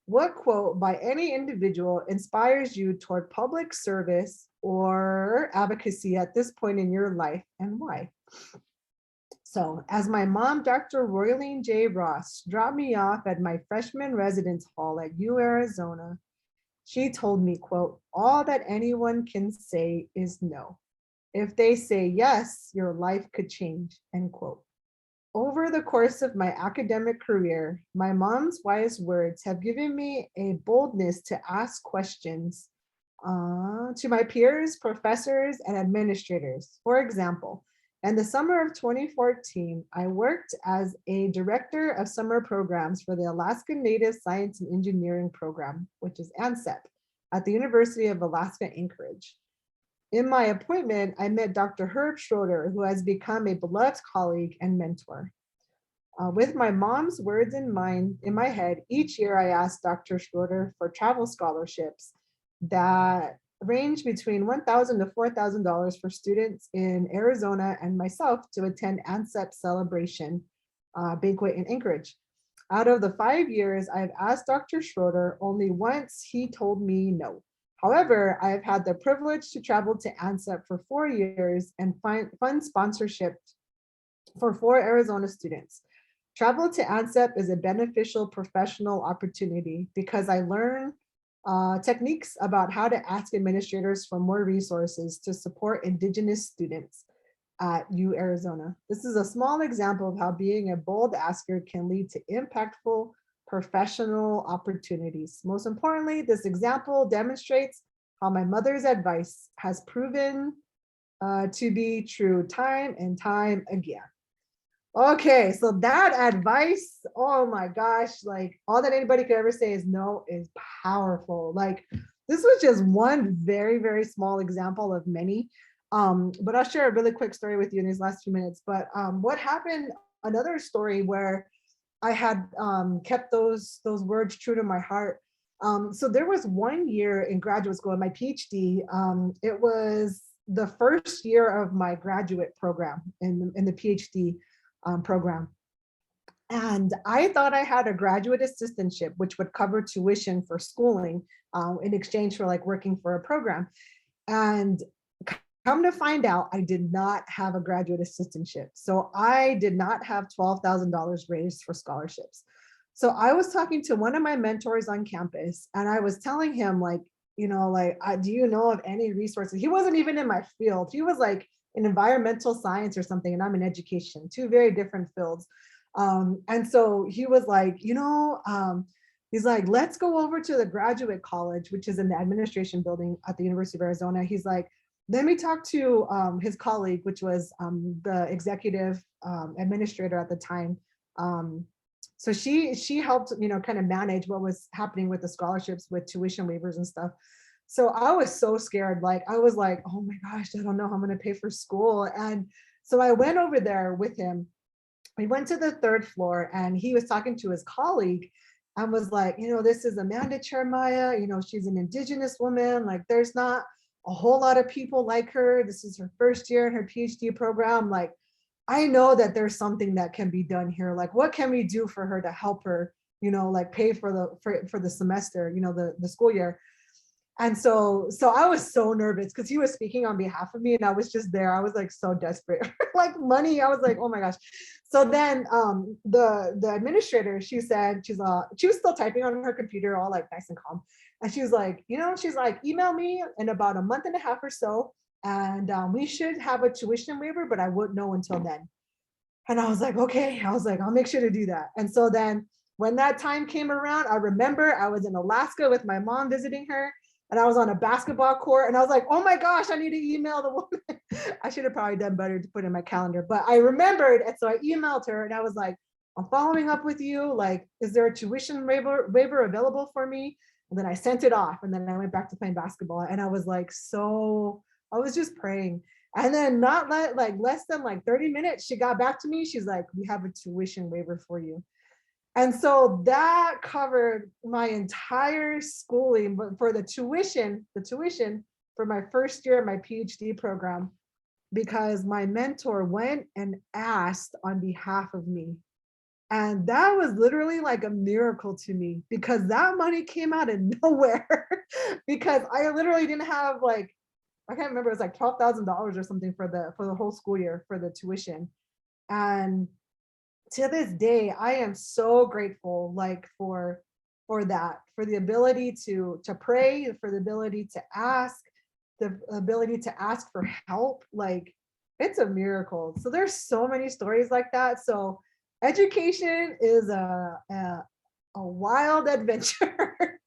What quote by any individual inspires you toward public service or advocacy at this point in your life, and why?" So as my mom, Dr. Roylene J. Ross, dropped me off at my freshman residence hall at U Arizona, she told me, quote, "All that anyone can say is no. If they say yes, your life could change," end quote. Over the course of my academic career, my mom's wise words have given me a boldness to ask questions to my peers, professors, and administrators. For example, in the summer of 2014, I worked as a director of summer programs for the Alaska Native Science and Engineering Program, which is ANSEP, at the University of Alaska Anchorage. In my appointment, I met Dr. Herb Schroeder, who has become a beloved colleague and mentor. With my mom's words in my head, each year I asked Dr. Schroeder for travel scholarships that range between $1,000 to $4,000 for students in Arizona and myself to attend ANSEP celebration banquet in Anchorage. Out of the 5 years I've asked Dr. Schroeder, only once he told me no. However, I've had the privilege to travel to ANSEP for 4 years and fund sponsorship for 4 Arizona students. Travel to ANSEP is a beneficial professional opportunity because I learn techniques about how to ask administrators for more resources to support Indigenous students at U Arizona. This is a small example of how being a bold asker can lead to impactful professional opportunities. Most importantly, this example demonstrates how my mother's advice has proven to be true time and time again. Okay, so that advice, oh my gosh, like all that anybody could ever say is no is powerful. Like this was just one very, very small example of many. But I'll share a really quick story with you in these last few minutes. But what happened, another story where I had kept those words true to my heart. So there was 1 year in graduate school in my PhD. It was the first year of my graduate program in the PhD program. And I thought I had a graduate assistantship, which would cover tuition for schooling in exchange for like working for a program. And come to find out, I did not have a graduate assistantship. So I did not have $12,000 raised for scholarships. So I was talking to one of my mentors on campus, and I was telling him like, you know, like, do you know of any resources? He wasn't even in my field. He was like in environmental science or something, and I'm in education, two very different fields. And so he was like, you know, he's like, let's go over to the graduate college, which is in the administration building at the University of Arizona. He's like, let me talk to his colleague, which was the executive administrator at the time. So she helped, you know, kind of manage what was happening with the scholarships, with tuition waivers and stuff. So I was so scared. Like, I was like, oh my gosh, I don't know how I'm going to pay for school. And so I went over there with him. We went to the third floor, and he was talking to his colleague and was like, you know, this is Amanda Cheromiah, you know, she's an Indigenous woman. Like, there's not a whole lot of people like her. This is her first year in her PhD program. Like, I know that there's something that can be done here. Like, what can we do for her to help her, you know, like pay for the semester, you know, the school year. And so I was so nervous because he was speaking on behalf of me, and I was just there. I was like so desperate, like money. I was like, oh my gosh. So then the administrator, she said, she was still typing on her computer, all like nice and calm. And she was like, you know, she's like, email me in about a month and a half or so, and we should have a tuition waiver, but I wouldn't know until then. And I was like, okay. I was like, I'll make sure to do that. And so then when that time came around, I remember I was in Alaska with my mom visiting her, and I was on a basketball court, and I was like, oh my gosh, I need to email the woman. I should have probably done better to put in my calendar, but I remembered. And so I emailed her, and I was like, I'm following up with you. Like, is there a tuition waiver available for me? And then I sent it off, and then I went back to playing basketball. And I was like, I was just praying. And then less than like 30 minutes, she got back to me. She's like, we have a tuition waiver for you. And so that covered my entire schooling, but for the tuition for my first year of my PhD program, because my mentor went and asked on behalf of me. And that was literally like a miracle to me, because that money came out of nowhere. Because I literally didn't have like, I can't remember, it was like $12,000 or something for the whole school year for the tuition. And to this day, I am so grateful, like for that, for the ability to pray, for the ability to ask, the ability to ask for help. Like, it's a miracle. So there's so many stories like that. So education is a wild adventure,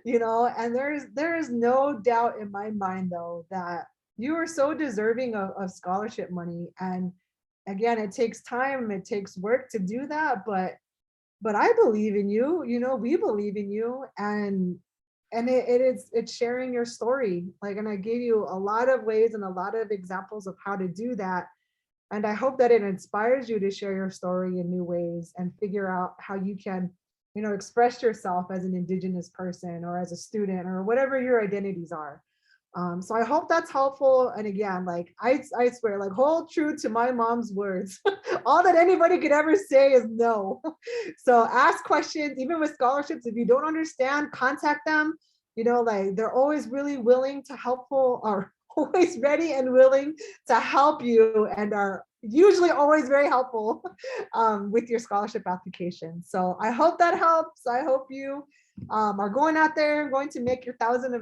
you know, and there is no doubt in my mind though that you are so deserving of scholarship money. And again, it takes time, it takes work to do that, but I believe in you, you know, we believe in you. And it's sharing your story. Like, and I gave you a lot of ways and a lot of examples of how to do that. And I hope that it inspires you to share your story in new ways and figure out how you can, you know, express yourself as an Indigenous person or as a student or whatever your identities are. So I hope that's helpful. And again, like I swear, like, hold true to my mom's words. All that anybody could ever say is no. So ask questions, even with scholarships. If you don't understand, contact them. You know, like, they're always really willing to helpful, or always ready and willing to help you, and are usually always very helpful with your scholarship application. So I hope that helps. I hope you are going out there, going to make your thousands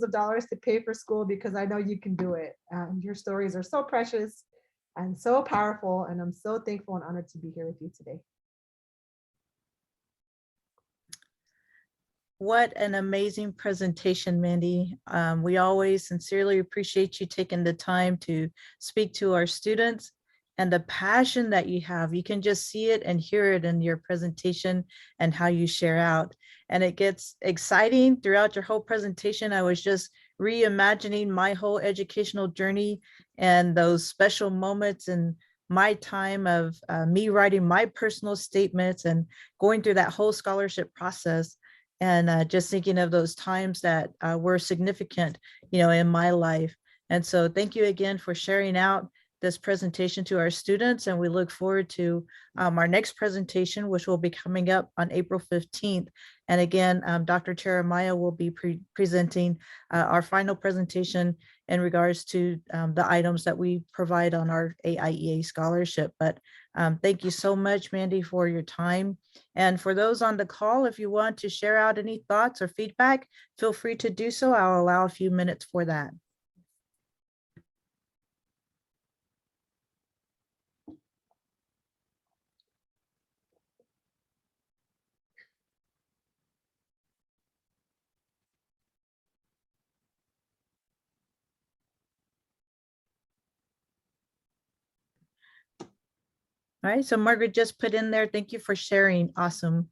of dollars to pay for school, because I know you can do it. And your stories are so precious and so powerful. And I'm so thankful and honored to be here with you today. What an amazing presentation, Mandy. We always sincerely appreciate you taking the time to speak to our students, and the passion that you have. You can just see it and hear it in your presentation and how you share out. And it gets exciting throughout your whole presentation. I was just reimagining my whole educational journey and those special moments in my time of me writing my personal statements and going through that whole scholarship process. And just thinking of those times that were significant, you know, in my life. And so thank you again for sharing out. this presentation to our students, and we look forward to our next presentation, which will be coming up on April 15th. And again, Dr. Cheromiah will be presenting our final presentation in regards to the items that we provide on our AIEA scholarship. But thank you so much, Mandy, for your time. And for those on the call, if you want to share out any thoughts or feedback, feel free to do so. I'll allow a few minutes for that. All right, so Margaret just put in there, thank you for sharing. Awesome.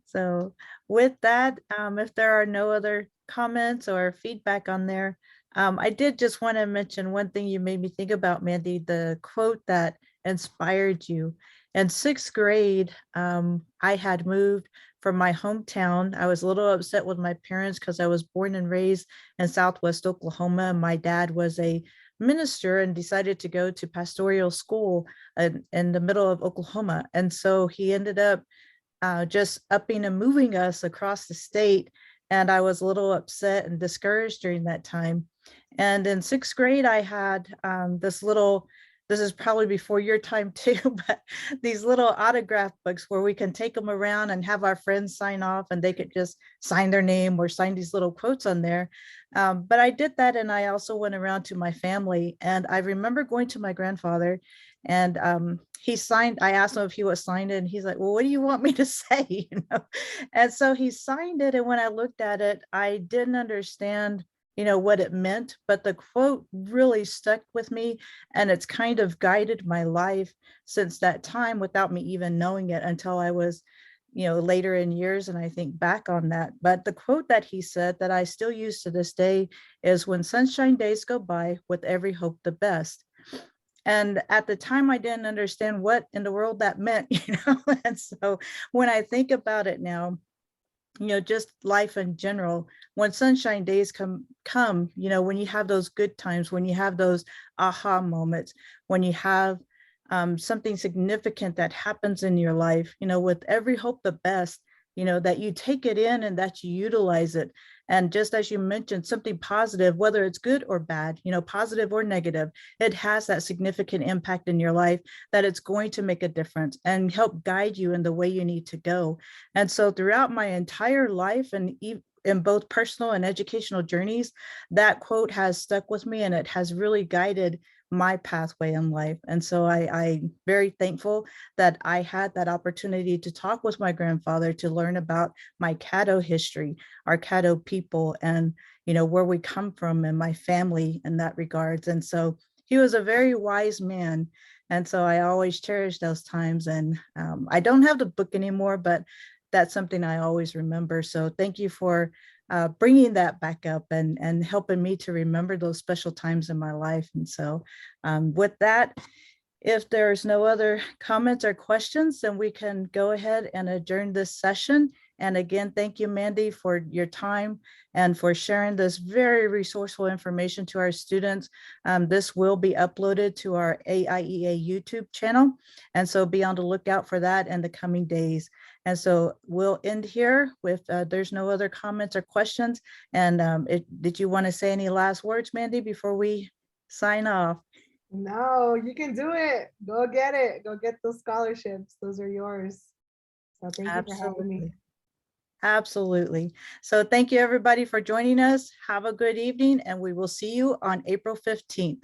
So with that, if there are no other comments or feedback on there, I did just want to mention one thing you made me think about, Mandy, the quote that inspired you. In sixth grade, I had moved from my hometown. I was a little upset with my parents because I was born and raised in Southwest Oklahoma. My dad was a minister and decided to go to pastoral school in the middle of Oklahoma. And so he ended up just upping and moving us across the state. And I was a little upset and discouraged during that time. And in sixth grade, I had this is probably before your time too, but these little autograph books where we can take them around and have our friends sign off, and they could just sign their name or sign these little quotes on there. But I did that, and I also went around to my family. And I remember going to my grandfather, and he signed, I asked him if he would sign it, and he's like, well, what do you want me to say? And so he signed it. And when I looked at it, I didn't understand what it meant, but the quote really stuck with me, and it's kind of guided my life since that time without me even knowing it until I was later in years, and I think back on that. But the quote that he said that I still use to this day is, when sunshine days go by, with every hope the best. And at the time, I didn't understand what in the world that meant, and so when I think about it now, just life in general, when sunshine days come, when you have those good times, when you have those aha moments, when you have something significant that happens in your life, with every hope the best, that you take it in and that you utilize it. And just as you mentioned, something positive, whether it's good or bad, positive or negative, it has that significant impact in your life, that it's going to make a difference and help guide you in the way you need to go. And so throughout my entire life, and in both personal and educational journeys, that quote has stuck with me, and it has really guided my pathway in life. And so I'm very thankful that I had that opportunity to talk with my grandfather, to learn about my Caddo history, our Caddo people, and where we come from, and my family in that regards. And so he was a very wise man. And so I always cherish those times. And I don't have the book anymore, but that's something I always remember. So thank you for bringing that back up and helping me to remember those special times in my life. And so with that, if there's no other comments or questions, then we can go ahead and adjourn this session. And again, thank you, Mandy, for your time and for sharing this very resourceful information to our students. This will be uploaded to our AIEA YouTube channel. And so be on the lookout for that in the coming days. And so we'll end here with, there's no other comments or questions. And did you want to say any last words, Mandy, before we sign off? No, you can do it. Go get it. Go get those scholarships. Those are yours. So thank you for having me. Absolutely. So thank you, everybody, for joining us. Have a good evening, and we will see you on April 15th.